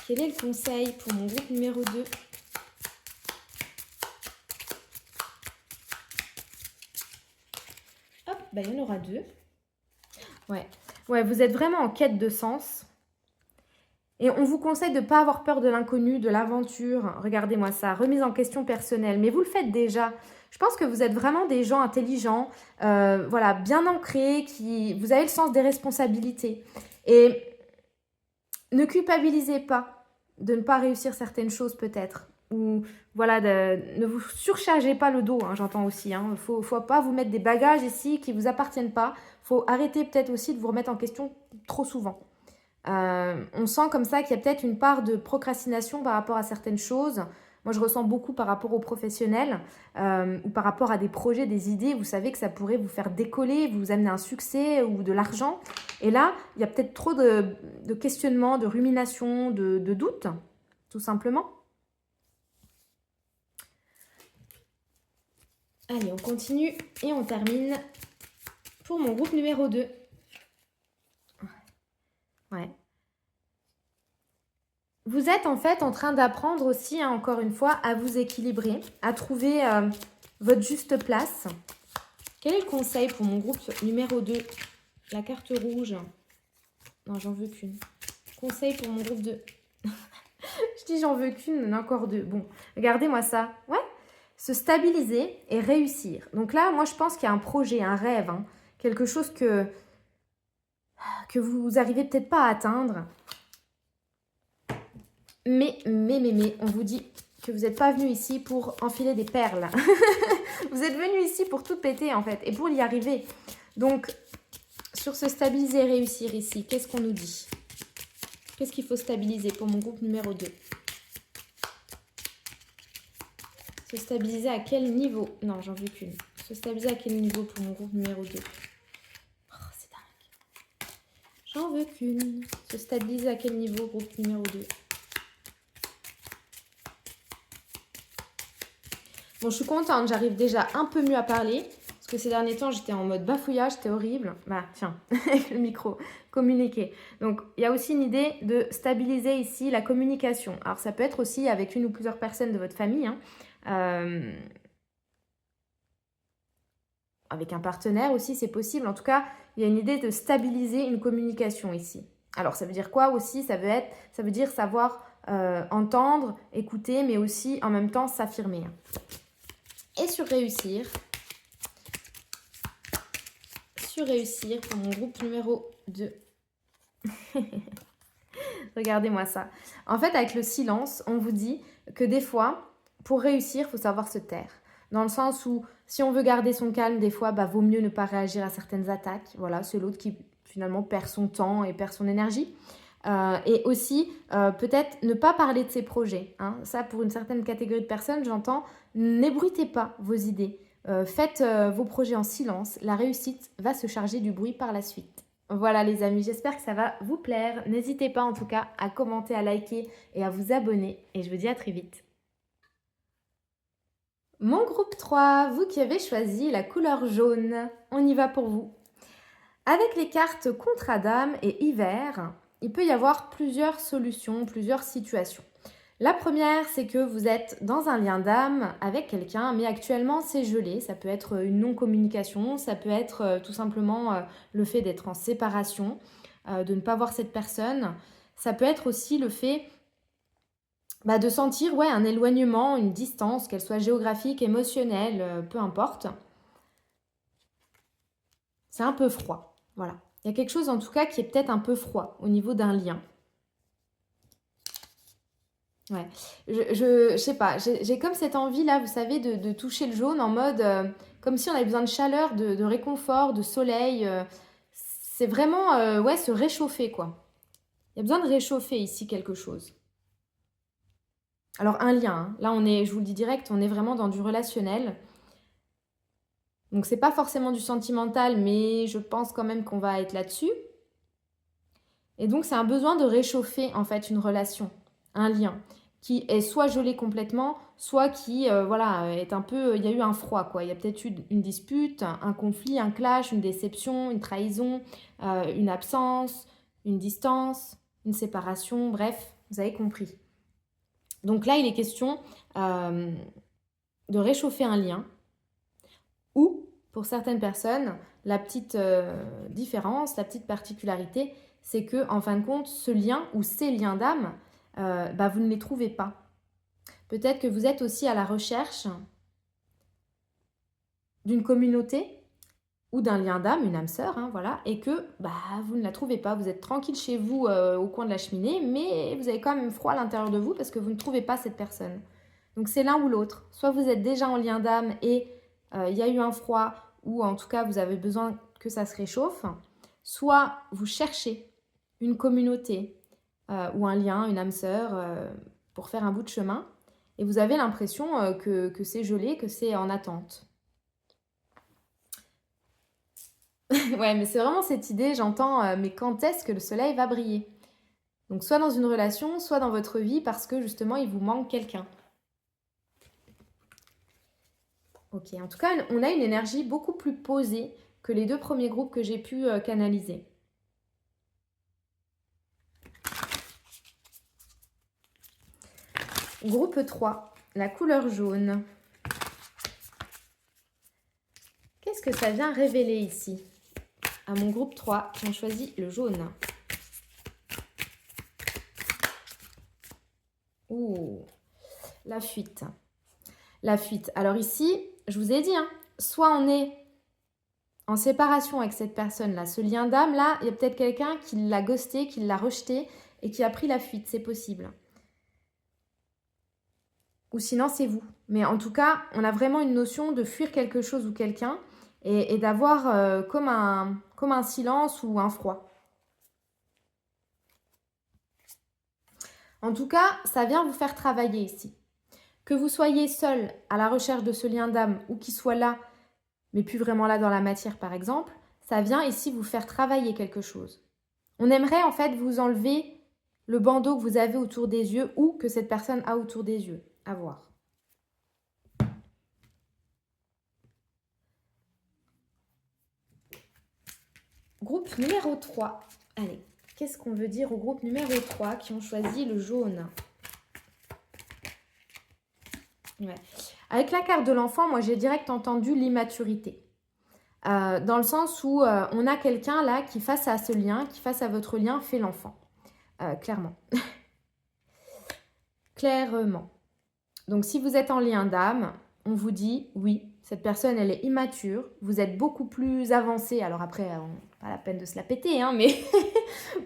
Quel est le conseil pour mon groupe numéro 2? Hop, il y en aura 2. Ouais, vous êtes vraiment en quête de sens. Et on vous conseille de ne pas avoir peur de l'inconnu, de l'aventure. Regardez-moi ça, remise en question personnelle. Mais vous le faites déjà. Je pense que vous êtes vraiment des gens intelligents, bien ancrés, vous avez le sens des responsabilités. Et ne culpabilisez pas de ne pas réussir certaines choses peut-être. Ou ne vous surchargez pas le dos, j'entends aussi. Il ne faut pas vous mettre des bagages ici qui ne vous appartiennent pas. Il faut arrêter peut-être aussi de vous remettre en question trop souvent. On sent comme ça qu'il y a peut-être une part de procrastination par rapport à certaines choses. Moi, je ressens beaucoup par rapport aux professionnels ou par rapport à des projets, des idées. Vous savez que ça pourrait vous faire décoller, vous amener un succès ou de l'argent. Et là, il y a peut-être trop de questionnements, de ruminations, de doutes, tout simplement. Allez, on continue et on termine pour mon groupe numéro 2. Ouais. Vous êtes en fait en train d'apprendre aussi, hein, encore une fois, à vous équilibrer, à trouver votre juste place. Quel est le conseil pour mon groupe numéro 2? La carte rouge. Non, j'en veux qu'une. Conseil pour mon groupe de... Je dis j'en veux qu'une, mais encore deux. Bon, regardez-moi ça. Ouais. Se stabiliser et réussir. Donc là, moi, je pense qu'il y a un projet, un rêve, hein, quelque chose que vous arrivez peut-être pas à atteindre. Mais, on vous dit que vous n'êtes pas venu ici pour enfiler des perles. Vous êtes venu ici pour tout péter, en fait, et pour y arriver. Donc, sur se stabiliser et réussir ici, qu'est-ce qu'on nous dit? Qu'est-ce qu'il faut stabiliser pour mon groupe numéro 2? Se stabiliser à quel niveau? Non, j'en veux qu'une. Se stabiliser à quel niveau pour mon groupe numéro 2? Oh, c'est dingue. J'en veux qu'une. Se stabiliser à quel niveau, groupe numéro 2? Bon, je suis contente, j'arrive déjà un peu mieux à parler. Parce que ces derniers temps, j'étais en mode bafouillage, c'était horrible. Bah, tiens, avec le micro, communiquer. Donc, il y a aussi une idée de stabiliser ici la communication. Alors, ça peut être aussi avec une ou plusieurs personnes de votre famille, hein. Avec un partenaire aussi, c'est possible. En tout cas, il y a une idée de stabiliser une communication ici. Alors, ça veut dire quoi aussi? Ça veut dire savoir entendre, écouter, mais aussi en même temps s'affirmer. Et sur réussir pour mon groupe numéro 2. Regardez-moi ça. En fait, avec le silence, on vous dit que des fois, pour réussir, il faut savoir se taire. Dans le sens où, si on veut garder son calme, des fois, vaut mieux ne pas réagir à certaines attaques. Voilà, c'est l'autre qui, finalement, perd son temps et perd son énergie. Et aussi, peut-être ne pas parler de ses projets. Hein. Ça, pour une certaine catégorie de personnes, j'entends, n'ébruitez pas vos idées. Faites vos projets en silence. La réussite va se charger du bruit par la suite. Voilà les amis, j'espère que ça va vous plaire. N'hésitez pas en tout cas à commenter, à liker et à vous abonner. Et je vous dis à très vite. Mon groupe 3, vous qui avez choisi la couleur jaune, on y va pour vous. Avec les cartes Contrat d'âme et Hiver, il peut y avoir plusieurs solutions, plusieurs situations. La première, c'est que vous êtes dans un lien d'âme avec quelqu'un, mais actuellement c'est gelé. Ça peut être une non-communication, ça peut être tout simplement le fait d'être en séparation, de ne pas voir cette personne. Ça peut être aussi le fait de sentir un éloignement, une distance, qu'elle soit géographique, émotionnelle, peu importe. C'est un peu froid, voilà. Il y a quelque chose en tout cas qui est peut-être un peu froid au niveau d'un lien. Ouais, je sais pas, j'ai comme cette envie là, vous savez, de toucher le jaune en mode comme si on avait besoin de chaleur, de réconfort, de soleil. C'est vraiment, se réchauffer quoi. Il y a besoin de réchauffer ici quelque chose. Alors un lien, hein. Là on est, je vous le dis direct, on est vraiment dans du relationnel. Donc c'est pas forcément du sentimental, mais je pense quand même qu'on va être là-dessus. Et donc c'est un besoin de réchauffer en fait une relation, un lien, qui est soit gelé complètement, soit qui est un peu, il y a eu un froid quoi. Il y a peut-être eu une dispute, un conflit, un clash, une déception, une trahison, une absence, une distance, une séparation, bref, vous avez compris. Donc là il est question de réchauffer un lien, ou pour certaines personnes, la petite différence, la petite particularité, c'est que en fin de compte, ce lien ou ces liens d'âme, vous ne les trouvez pas. Peut-être que vous êtes aussi à la recherche d'une communauté ou d'un lien d'âme, une âme sœur, hein, voilà, et que vous ne la trouvez pas. Vous êtes tranquille chez vous au coin de la cheminée, mais vous avez quand même froid à l'intérieur de vous parce que vous ne trouvez pas cette personne. Donc c'est l'un ou l'autre. Soit vous êtes déjà en lien d'âme et il y a eu un froid, ou en tout cas vous avez besoin que ça se réchauffe, soit vous cherchez une communauté ou un lien, une âme sœur pour faire un bout de chemin, et vous avez l'impression que c'est gelé, que c'est en attente. Ouais, mais c'est vraiment cette idée, j'entends, mais quand est-ce que le soleil va briller? Donc soit dans une relation, soit dans votre vie, parce que justement il vous manque quelqu'un. Ok, en tout cas, on a une énergie beaucoup plus posée que les deux premiers groupes que j'ai pu canaliser. Groupe 3, la couleur jaune. Qu'est-ce que ça vient révéler ici à mon groupe 3 qui ont choisi le jaune? Ouh, la fuite. La fuite. Alors ici, je vous ai dit, hein, soit on est en séparation avec cette personne-là, ce lien d'âme-là, il y a peut-être quelqu'un qui l'a ghosté, qui l'a rejeté et qui a pris la fuite, c'est possible. Ou sinon, c'est vous. Mais en tout cas, on a vraiment une notion de fuir quelque chose ou quelqu'un et d'avoir comme un silence ou un froid. En tout cas, ça vient vous faire travailler ici. Que vous soyez seul à la recherche de ce lien d'âme ou qu'il soit là, mais plus vraiment là dans la matière par exemple, ça vient ici vous faire travailler quelque chose. On aimerait en fait vous enlever le bandeau que vous avez autour des yeux ou que cette personne a autour des yeux. À voir. Groupe numéro 3. Allez, qu'est-ce qu'on veut dire au groupe numéro 3 qui ont choisi le jaune? Ouais. Avec la carte de l'enfant, moi j'ai direct entendu l'immaturité. Dans le sens où on a quelqu'un là qui face à ce lien, qui face à votre lien fait l'enfant. Clairement. Clairement. Donc si vous êtes en lien d'âme, on vous dit oui, cette personne elle est immature, vous êtes beaucoup plus avancé, alors après pas la peine de se la péter, hein, mais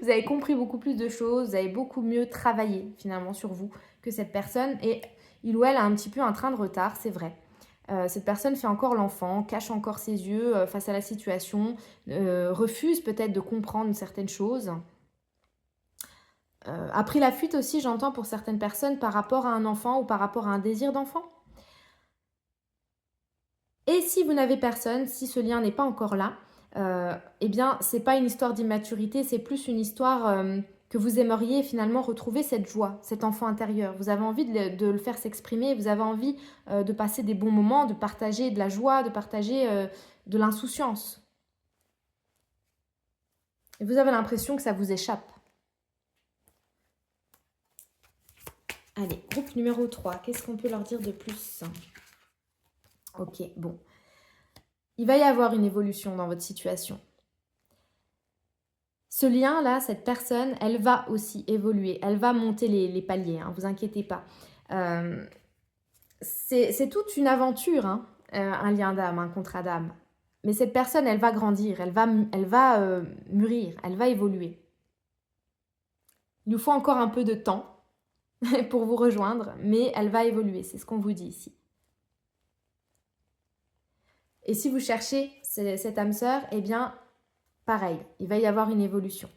vous avez compris beaucoup plus de choses, vous avez beaucoup mieux travaillé finalement sur vous que cette personne et il ou elle a un petit peu un train de retard, c'est vrai. Cette personne fait encore l'enfant, cache encore ses yeux face à la situation, refuse peut-être de comprendre certaines choses. A pris la fuite aussi, j'entends, pour certaines personnes par rapport à un enfant ou par rapport à un désir d'enfant. Et si vous n'avez personne, si ce lien n'est pas encore là, eh bien, c'est pas une histoire d'immaturité, c'est plus une histoire que vous aimeriez finalement retrouver cette joie, cet enfant intérieur. Vous avez envie de le faire s'exprimer, vous avez envie de passer des bons moments, de partager de la joie, de partager de l'insouciance. Et vous avez l'impression que ça vous échappe. Allez, groupe numéro 3, qu'est-ce qu'on peut leur dire de plus? Ok, bon. Il va y avoir une évolution dans votre situation. Ce lien-là, cette personne, elle va aussi évoluer. Elle va monter les paliers, hein, vous inquiétez pas. C'est toute une aventure, hein, un lien d'âme, un contrat d'âme. Mais cette personne, elle va grandir, elle va mûrir, elle va évoluer. Il nous faut encore un peu de temps pour vous rejoindre, mais elle va évoluer, c'est ce qu'on vous dit ici. Et si vous cherchez cette âme sœur, eh bien, pareil, il va y avoir une évolution.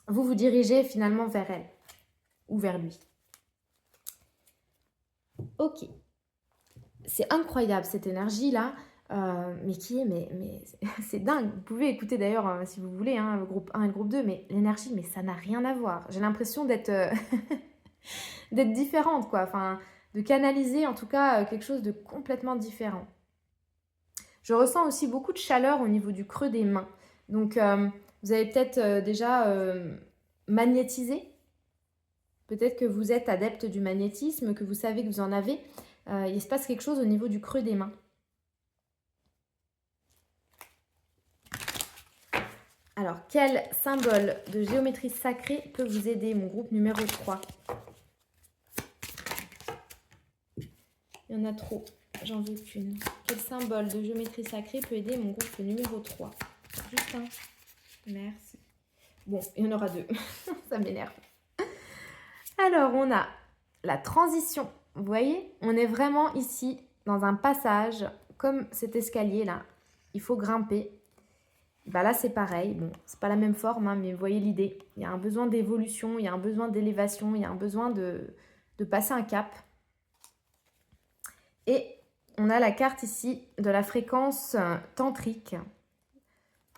Vous vous dirigez finalement vers elle ou vers lui. Ok. C'est incroyable cette énergie-là, mais c'est dingue. Vous pouvez écouter d'ailleurs, si vous voulez, hein, le groupe 1 et le groupe 2, mais l'énergie, mais ça n'a rien à voir. J'ai l'impression d'être d'être différente, quoi. Enfin, de canaliser en tout cas quelque chose de complètement différent. Je ressens aussi beaucoup de chaleur au niveau du creux des mains. Donc, vous avez peut-être déjà magnétisé. Peut-être que vous êtes adepte du magnétisme, que vous savez que vous en avez. Il se passe quelque chose au niveau du creux des mains. Alors, quel symbole de géométrie sacrée peut vous aider, mon groupe numéro 3? Il y en a trop. J'en veux qu'une. Quel symbole de géométrie sacrée peut aider mon groupe numéro 3? Juste un. Merci. Bon, il y en aura deux. Ça m'énerve. Alors, on a la transition. Vous voyez, on est vraiment ici dans un passage, comme cet escalier-là. Il faut grimper. Bah là, c'est pareil. Bon, c'est pas la même forme, hein, mais vous voyez l'idée. Il y a un besoin d'évolution, il y a un besoin d'élévation, il y a un besoin de passer un cap. Et on a la carte ici de la fréquence tantrique.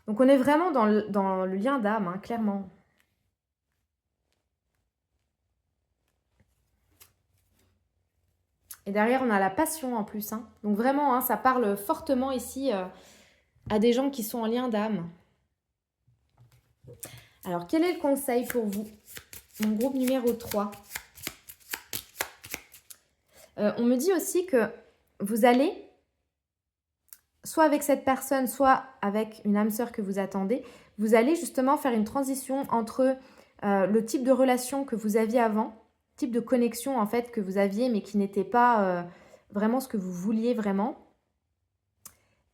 Donc on est vraiment dans le lien d'âme, hein, clairement. Et derrière, on a la passion en plus. Hein. Donc vraiment, hein, ça parle fortement ici à des gens qui sont en lien d'âme. Alors, quel est le conseil pour vous? Mon groupe numéro 3. On me dit aussi que vous allez, soit avec cette personne, soit avec une âme sœur que vous attendez, vous allez justement faire une transition entre le type de relation que vous aviez avant, type de connexion en fait que vous aviez mais qui n'était pas vraiment ce que vous vouliez vraiment.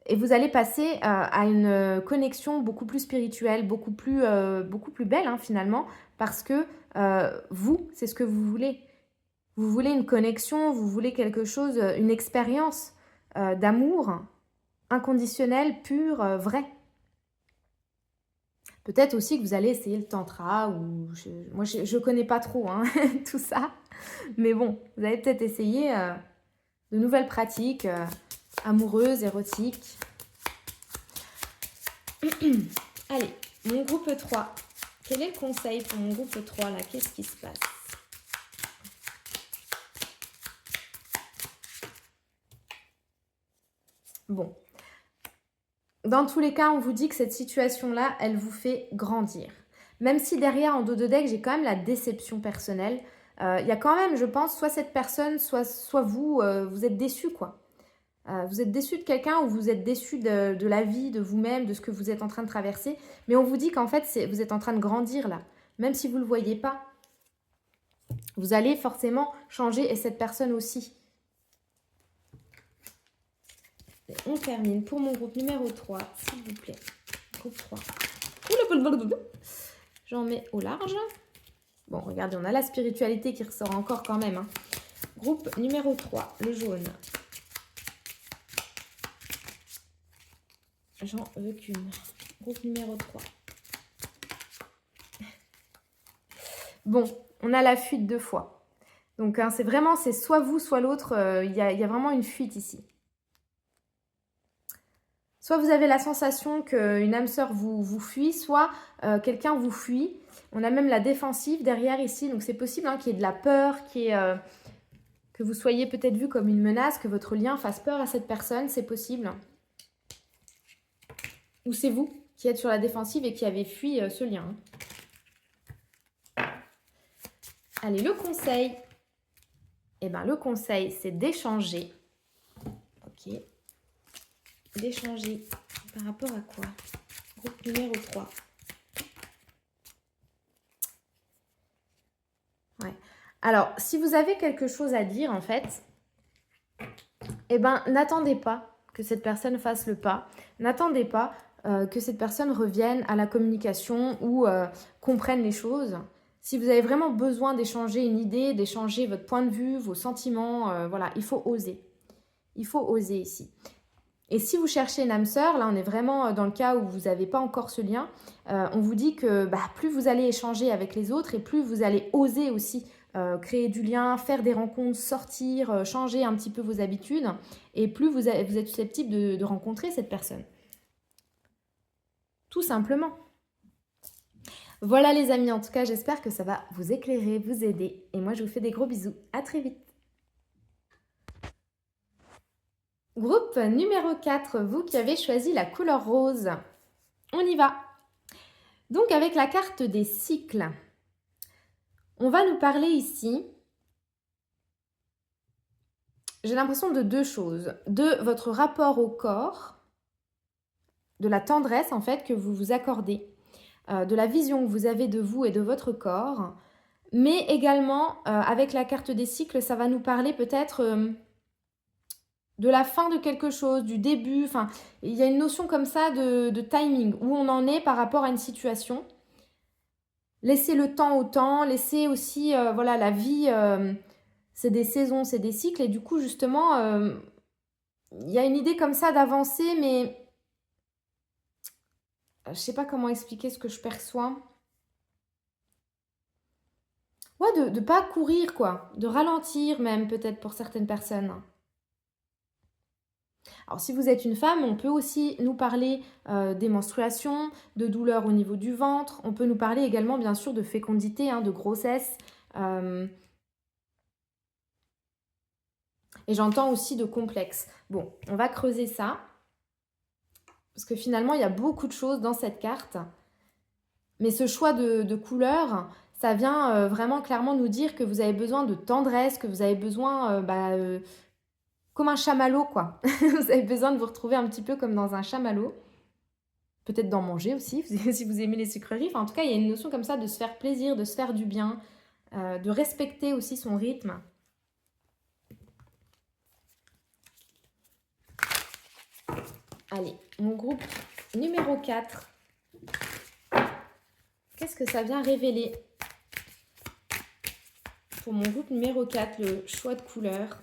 Et vous allez passer à une connexion beaucoup plus spirituelle, beaucoup plus belle hein, finalement, parce que vous, c'est ce que vous voulez. Vous voulez une connexion, vous voulez quelque chose, une expérience d'amour inconditionnel, pur, vrai. Peut-être aussi que vous allez essayer le tantra, ou moi je connais pas trop hein, tout ça, mais bon, vous allez peut-être essayer de nouvelles pratiques amoureuses, érotiques. Allez, mon groupe 3. Quel est le conseil pour mon groupe 3 là? Qu'est-ce qui se passe? Bon. Dans tous les cas, on vous dit que cette situation-là, elle vous fait grandir. Même si derrière, en dos de deck, j'ai quand même la déception personnelle. Il y a quand même, je pense, soit cette personne, soit vous, vous êtes déçu quoi. Vous êtes déçu de quelqu'un ou vous êtes déçu de la vie, de vous-même, de ce que vous êtes en train de traverser. Mais on vous dit qu'en fait, vous êtes en train de grandir là. Même si vous ne le voyez pas. Vous allez forcément changer et cette personne aussi. Et on termine pour mon groupe numéro 3, s'il vous plaît. Groupe 3. J'en mets au large. Bon, regardez, on a la spiritualité qui ressort encore quand même. Hein. Groupe numéro 3, le jaune. J'en veux qu'une. Groupe numéro 3. Bon, on a la fuite 2 fois. Donc, hein, c'est soit vous, soit l'autre. Il y a vraiment une fuite ici. Soit vous avez la sensation qu'une âme sœur vous fuit, soit quelqu'un vous fuit. On a même la défensive derrière ici. Donc, c'est possible hein, qu'il y ait de la peur, que vous soyez peut-être vu comme une menace, que votre lien fasse peur à cette personne. C'est possible. Ou c'est vous qui êtes sur la défensive et qui avez fui ce lien. Allez, le conseil. Eh bien, le conseil, c'est d'échanger. Ok. D'échanger par rapport à quoi? Groupe numéro 3. Ouais. Alors, si vous avez quelque chose à dire, en fait, eh bien, n'attendez pas que cette personne fasse le pas. N'attendez pas que cette personne revienne à la communication ou comprenne les choses. Si vous avez vraiment besoin d'échanger une idée, d'échanger votre point de vue, vos sentiments, voilà, il faut oser. Il faut oser ici. Et si vous cherchez une âme sœur, là on est vraiment dans le cas où vous n'avez pas encore ce lien, on vous dit que plus vous allez échanger avec les autres et plus vous allez oser aussi créer du lien, faire des rencontres, sortir, changer un petit peu vos habitudes et plus vous êtes susceptible de rencontrer cette personne. Tout simplement. Voilà les amis, en tout cas j'espère que ça va vous éclairer, vous aider et moi je vous fais des gros bisous. À très vite. Groupe numéro 4, vous qui avez choisi la couleur rose. On y va. Donc avec la carte des cycles, on va nous parler ici, j'ai l'impression de 2 choses. De votre rapport au corps, de la tendresse en fait que vous vous accordez, de la vision que vous avez de vous et de votre corps, mais également avec la carte des cycles, ça va nous parler peut-être de la fin de quelque chose, du début, enfin, il y a une notion comme ça de timing, où on en est par rapport à une situation. Laissez le temps au temps, laissez aussi, voilà, la vie, c'est des saisons, c'est des cycles, et du coup, justement, il y a une idée comme ça d'avancer, mais je sais pas comment expliquer ce que je perçois. Ouais, de ne pas courir, quoi, de ralentir même, peut-être, pour certaines personnes. Alors si vous êtes une femme, on peut aussi nous parler des menstruations, de douleurs au niveau du ventre. On peut nous parler également bien sûr de fécondité, hein, de grossesse. Et j'entends aussi de complexe. Bon, on va creuser ça. Parce que finalement, il y a beaucoup de choses dans cette carte. Mais ce choix de couleur, ça vient vraiment clairement nous dire que vous avez besoin de tendresse, que vous avez besoin, comme un chamallow, quoi. Vous avez besoin de vous retrouver un petit peu comme dans un chamallow. Peut-être d'en manger aussi, si vous aimez les sucreries. Enfin, en tout cas, il y a une notion comme ça de se faire plaisir, de se faire du bien, de respecter aussi son rythme. Allez, mon groupe numéro 4. Qu'est-ce que ça vient révéler pour mon groupe numéro 4, le choix de couleurs?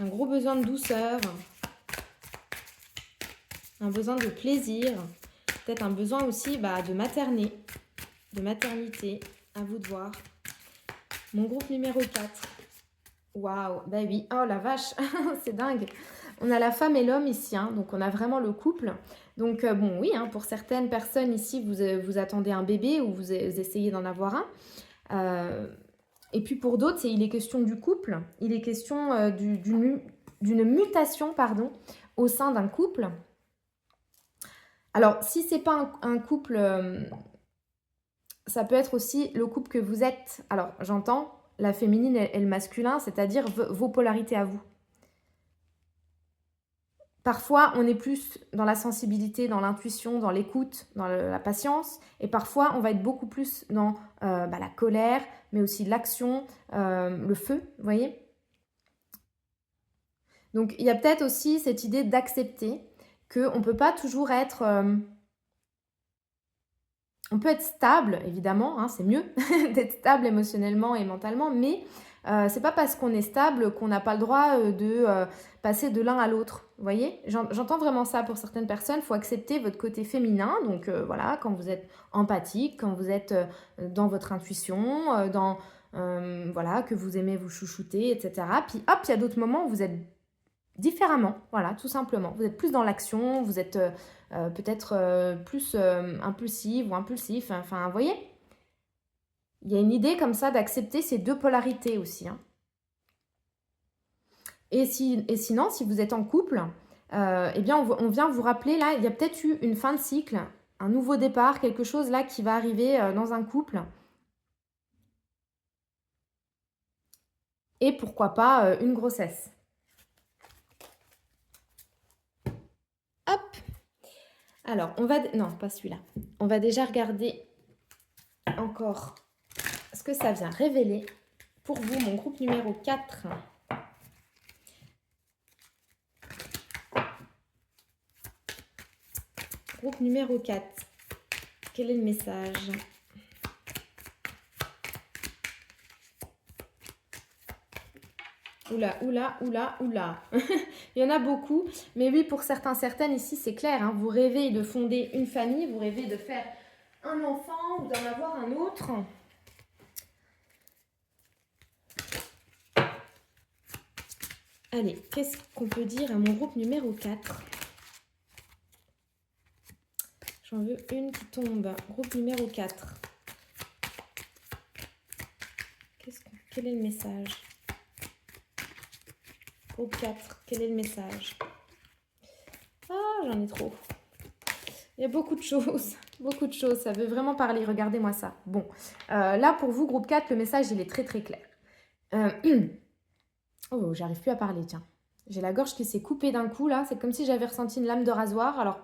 Un gros besoin de douceur, un besoin de plaisir, peut-être un besoin aussi de materner, de maternité, à vous de voir. Mon groupe numéro 4. Waouh, bah oui, oh la vache, c'est dingue. On a la femme et l'homme ici, hein, donc on a vraiment le couple. Donc bon, oui, hein, pour certaines personnes ici, vous attendez un bébé ou vous essayez d'en avoir un. Et puis pour d'autres, il est question du couple, il est question d'une mutation, pardon, au sein d'un couple. Alors, si c'est pas un couple, ça peut être aussi le couple que vous êtes. Alors, j'entends la féminine et le masculin, c'est-à-dire vos polarités à vous. Parfois, on est plus dans la sensibilité, dans l'intuition, dans l'écoute, dans la patience. Et parfois, on va être beaucoup plus dans la colère, mais aussi l'action, le feu, vous voyez. Donc, il y a peut-être aussi cette idée d'accepter qu'on ne peut pas toujours être... on peut être stable, évidemment, hein, c'est mieux d'être stable émotionnellement et mentalement, mais c'est pas parce qu'on est stable qu'on n'a pas le droit de passer de l'un à l'autre. Vous voyez, j'entends vraiment ça pour certaines personnes. Il faut accepter votre côté féminin. Donc voilà, quand vous êtes empathique, quand vous êtes dans votre intuition, voilà, que vous aimez vous chouchouter, etc. Puis hop, il y a d'autres moments où vous êtes différemment. Voilà, tout simplement. Vous êtes plus dans l'action, vous êtes peut-être plus impulsive ou impulsif. Enfin, vous voyez, il y a une idée comme ça d'accepter ces deux polarités aussi. Hein. Et sinon, si vous êtes en couple, eh bien, on vient vous rappeler, là, il y a peut-être eu une fin de cycle, un nouveau départ, quelque chose là qui va arriver dans un couple. Et pourquoi pas une grossesse. Hop. Alors, on va... Non, pas celui-là. On va déjà regarder encore ce que ça vient révéler pour vous, mon groupe numéro 4. Groupe numéro 4. Quel est le message? Oula, oula, oula, oula. Il y en a beaucoup. Mais oui, pour certaines ici, c'est clair. Hein, vous rêvez de fonder une famille, vous rêvez de faire un enfant ou d'en avoir un autre. Allez, qu'est-ce qu'on peut dire à mon groupe numéro 4? J'en veux une qui tombe. Groupe numéro 4. Quel est le message? Groupe 4, quel est le message? Ah, j'en ai trop. Il y a beaucoup de choses. Beaucoup de choses. Ça veut vraiment parler. Regardez-moi ça. Bon, là, pour vous, groupe 4, le message, il est très, très clair. Oh, j'arrive plus à parler, tiens. J'ai la gorge qui s'est coupée d'un coup, là. C'est comme si j'avais ressenti une lame de rasoir. Alors,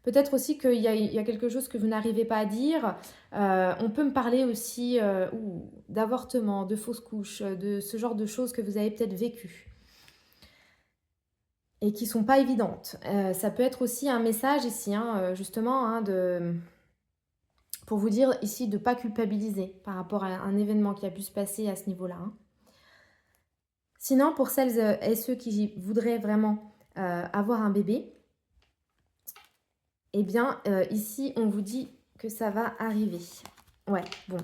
peut-être aussi qu'il y a quelque chose que vous n'arrivez pas à dire. On peut me parler aussi d'avortement, de fausses couches, de ce genre de choses que vous avez peut-être vécues et qui ne sont pas évidentes. Ça peut être aussi un message ici, hein, justement, hein, pour vous dire ici de ne pas culpabiliser par rapport à un événement qui a pu se passer à ce niveau-là. Hein. Sinon, pour celles et ceux qui voudraient vraiment avoir un bébé, eh bien, ici, on vous dit que ça va arriver. Ouais, bon.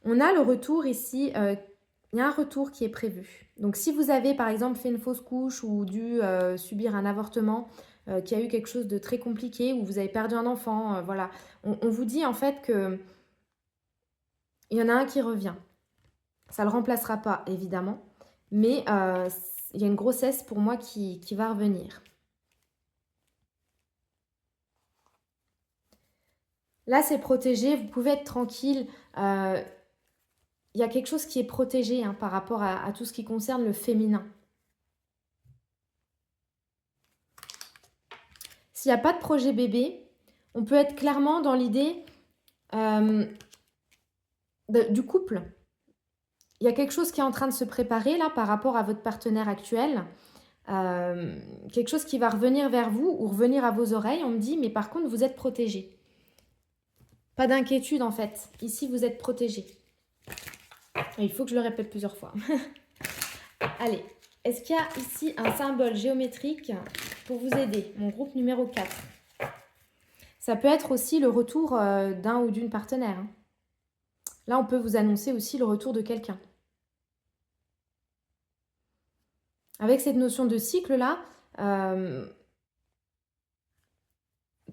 On a le retour ici, il y a un retour qui est prévu. Donc, si vous avez, par exemple, fait une fausse couche ou dû subir un avortement, qui a eu quelque chose de très compliqué, ou vous avez perdu un enfant, voilà. On vous dit, en fait, que il y en a un qui revient. Ça ne le remplacera pas, évidemment. Mais il y a une grossesse, pour moi, qui va revenir. Là, c'est protégé, vous pouvez être tranquille. Il y a quelque chose qui est protégé hein, par rapport à tout ce qui concerne le féminin. S'il n'y a pas de projet bébé, on peut être clairement dans l'idée du couple. Il y a quelque chose qui est en train de se préparer là par rapport à votre partenaire actuel. Quelque chose qui va revenir vers vous ou revenir à vos oreilles. On me dit, mais par contre, vous êtes protégé. Pas d'inquiétude en fait. Ici, vous êtes protégé. Il faut que je le répète plusieurs fois. Allez, est-ce qu'il y a ici un symbole géométrique pour vous aider? Mon groupe numéro 4. Ça peut être aussi le retour d'un ou d'une partenaire. Hein. Là, on peut vous annoncer aussi le retour de quelqu'un. Avec cette notion de cycle-là,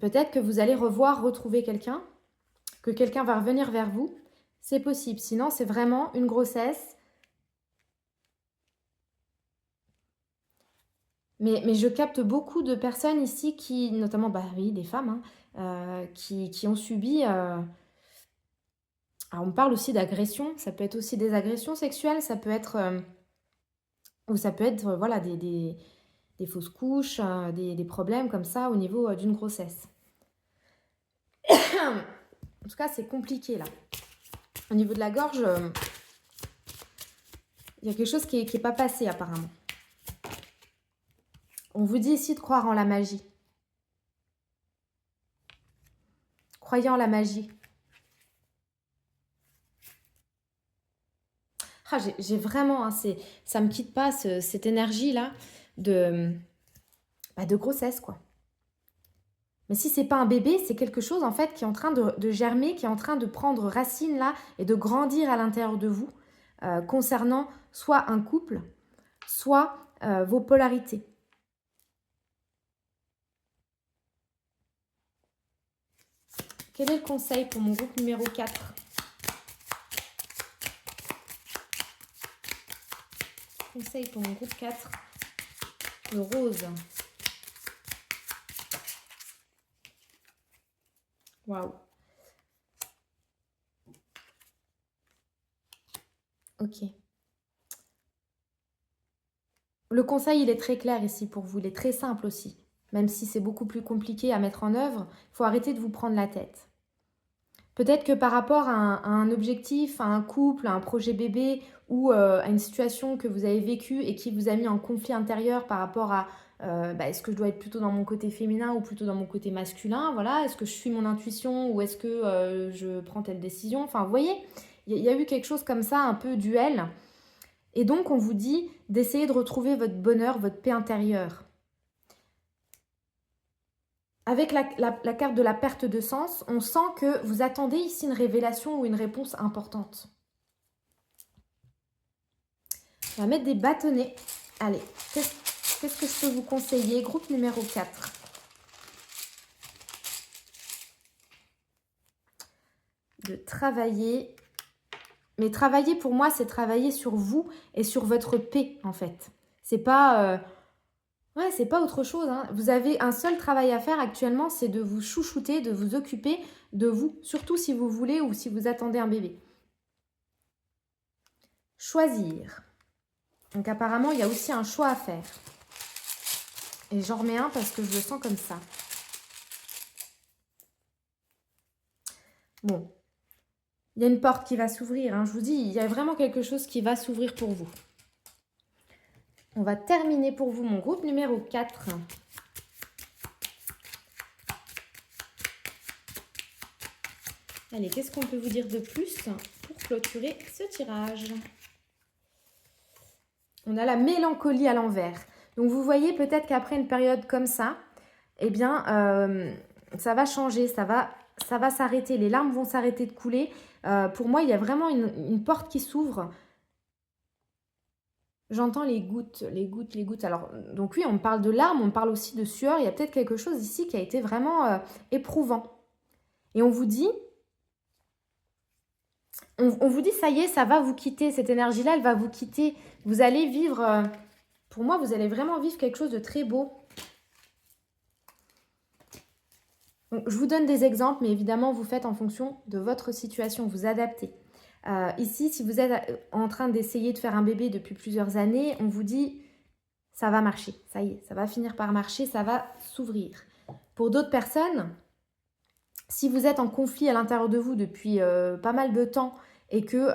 peut-être que vous allez retrouver quelqu'un, que quelqu'un va revenir vers vous. C'est possible. Sinon, c'est vraiment une grossesse. Mais je capte beaucoup de personnes ici qui, notamment, bah oui, des femmes, hein, qui ont subi... alors, on parle aussi d'agression. Ça peut être aussi des agressions sexuelles. Ça peut être... ou ça peut être, voilà, des fausses couches, des problèmes comme ça au niveau d'une grossesse. En tout cas, c'est compliqué, là. Au niveau de la gorge, il y a quelque chose qui est pas passé, apparemment. On vous dit ici de croire en la magie. Croyez en la magie. Ah, j'ai vraiment, hein, ça me quitte pas, cette énergie-là de grossesse, quoi. Mais si c'est pas un bébé, c'est quelque chose, en fait, qui est en train de germer, qui est en train de prendre racine, là, et de grandir à l'intérieur de vous, concernant soit un couple, soit vos polarités. Quel est le conseil pour mon groupe numéro 4? Conseil pour mon groupe 4. Le rose. Waouh. Ok. Le conseil, il est très clair ici pour vous. Il est très simple aussi. Même si c'est beaucoup plus compliqué à mettre en œuvre, il faut arrêter de vous prendre la tête. Peut-être que par rapport à un objectif, à un couple, à un projet bébé ou à une situation que vous avez vécue et qui vous a mis en conflit intérieur par rapport à est-ce que je dois être plutôt dans mon côté féminin ou plutôt dans mon côté masculin, voilà, est-ce que je suis mon intuition ou est-ce que je prends telle décision, enfin vous voyez, il y a eu quelque chose comme ça, un peu duel, et donc on vous dit d'essayer de retrouver votre bonheur, votre paix intérieure. Avec la carte de la perte de sens, on sent que vous attendez ici une révélation ou une réponse importante. On va mettre des bâtonnets. Allez, qu'est-ce que je peux vous conseiller? Groupe numéro 4. De travailler. Mais travailler pour moi, c'est travailler sur vous et sur votre paix en fait. C'est pas... Ouais, c'est pas autre chose. Hein. Vous avez un seul travail à faire actuellement, c'est de vous chouchouter, de vous occuper de vous, surtout si vous voulez ou si vous attendez un bébé. Choisir. Donc apparemment, il y a aussi un choix à faire. Et j'en remets un parce que je le sens comme ça. Bon. Il y a une porte qui va s'ouvrir. Hein. Je vous dis, il y a vraiment quelque chose qui va s'ouvrir pour vous. On va terminer pour vous mon groupe numéro 4. Allez, qu'est-ce qu'on peut vous dire de plus pour clôturer ce tirage? On a la mélancolie à l'envers. Donc, vous voyez peut-être qu'après une période comme ça, eh bien, ça va changer, ça va s'arrêter. Les larmes vont s'arrêter de couler. Pour moi, il y a vraiment une porte qui s'ouvre. J'entends les gouttes, les gouttes, les gouttes. Alors, donc oui, on parle de larmes, on parle aussi de sueur. Il y a peut-être quelque chose ici qui a été vraiment éprouvant. Et on vous dit... On vous dit, ça y est, ça va vous quitter. Cette énergie-là, elle va vous quitter. Vous allez vivre... pour moi, vous allez vraiment vivre quelque chose de très beau. Donc, je vous donne des exemples, mais évidemment, vous faites en fonction de votre situation, vous adaptez. Ici, si vous êtes en train d'essayer de faire un bébé depuis plusieurs années, on vous dit, ça va marcher, ça y est, ça va finir par marcher, ça va s'ouvrir. Pour d'autres personnes, si vous êtes en conflit à l'intérieur de vous depuis pas mal de temps et que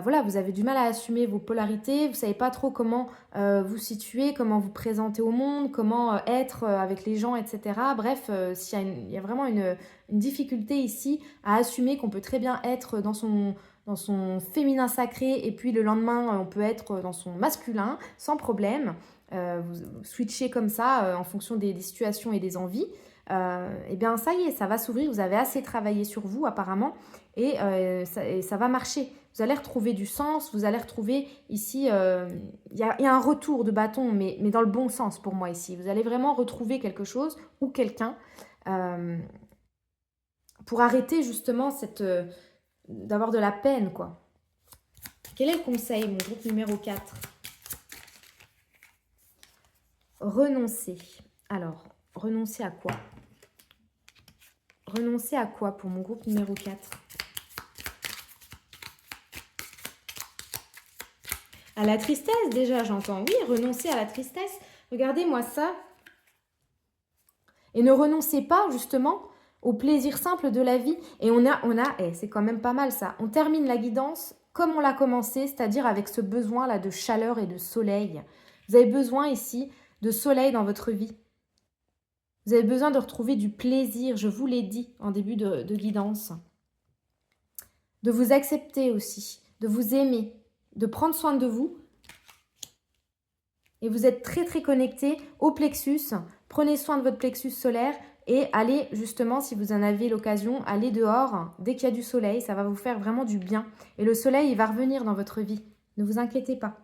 voilà, vous avez du mal à assumer vos polarités, vous ne savez pas trop comment vous situer, comment vous présenter au monde, comment être avec les gens, etc. Bref, il y a vraiment une difficulté ici à assumer qu'on peut très bien être dans son féminin sacré et puis le lendemain, on peut être dans son masculin sans problème. Vous switchez comme ça en fonction des situations et des envies. Eh bien ça y est, ça va s'ouvrir, vous avez assez travaillé sur vous apparemment et ça va marcher. Vous allez retrouver du sens, vous allez retrouver ici, il y a un retour de bâton, mais dans le bon sens pour moi ici. Vous allez vraiment retrouver quelque chose ou quelqu'un pour arrêter justement d'avoir de la peine, quoi. Quel est le conseil, mon groupe numéro 4? Renoncer. Alors, renoncer à quoi? Renoncer à quoi pour mon groupe numéro 4? À la tristesse déjà, j'entends. Oui, renoncer à la tristesse. Regardez-moi ça. Et ne renoncez pas justement au plaisir simple de la vie. Et c'est quand même pas mal ça. On termine la guidance comme on l'a commencé, c'est-à-dire avec ce besoin-là de chaleur et de soleil. Vous avez besoin ici de soleil dans votre vie. Vous avez besoin de retrouver du plaisir, je vous l'ai dit en début de guidance. De vous accepter aussi, de vous aimer, de prendre soin de vous. Et vous êtes très très connecté au plexus. Prenez soin de votre plexus solaire et allez justement, si vous en avez l'occasion, allez dehors dès qu'il y a du soleil. Ça va vous faire vraiment du bien. Et le soleil, il va revenir dans votre vie. Ne vous inquiétez pas.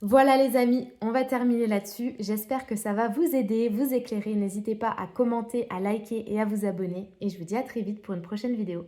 Voilà les amis, on va terminer là-dessus. J'espère que ça va vous aider, vous éclairer. N'hésitez pas à commenter, à liker et à vous abonner. Et je vous dis à très vite pour une prochaine vidéo.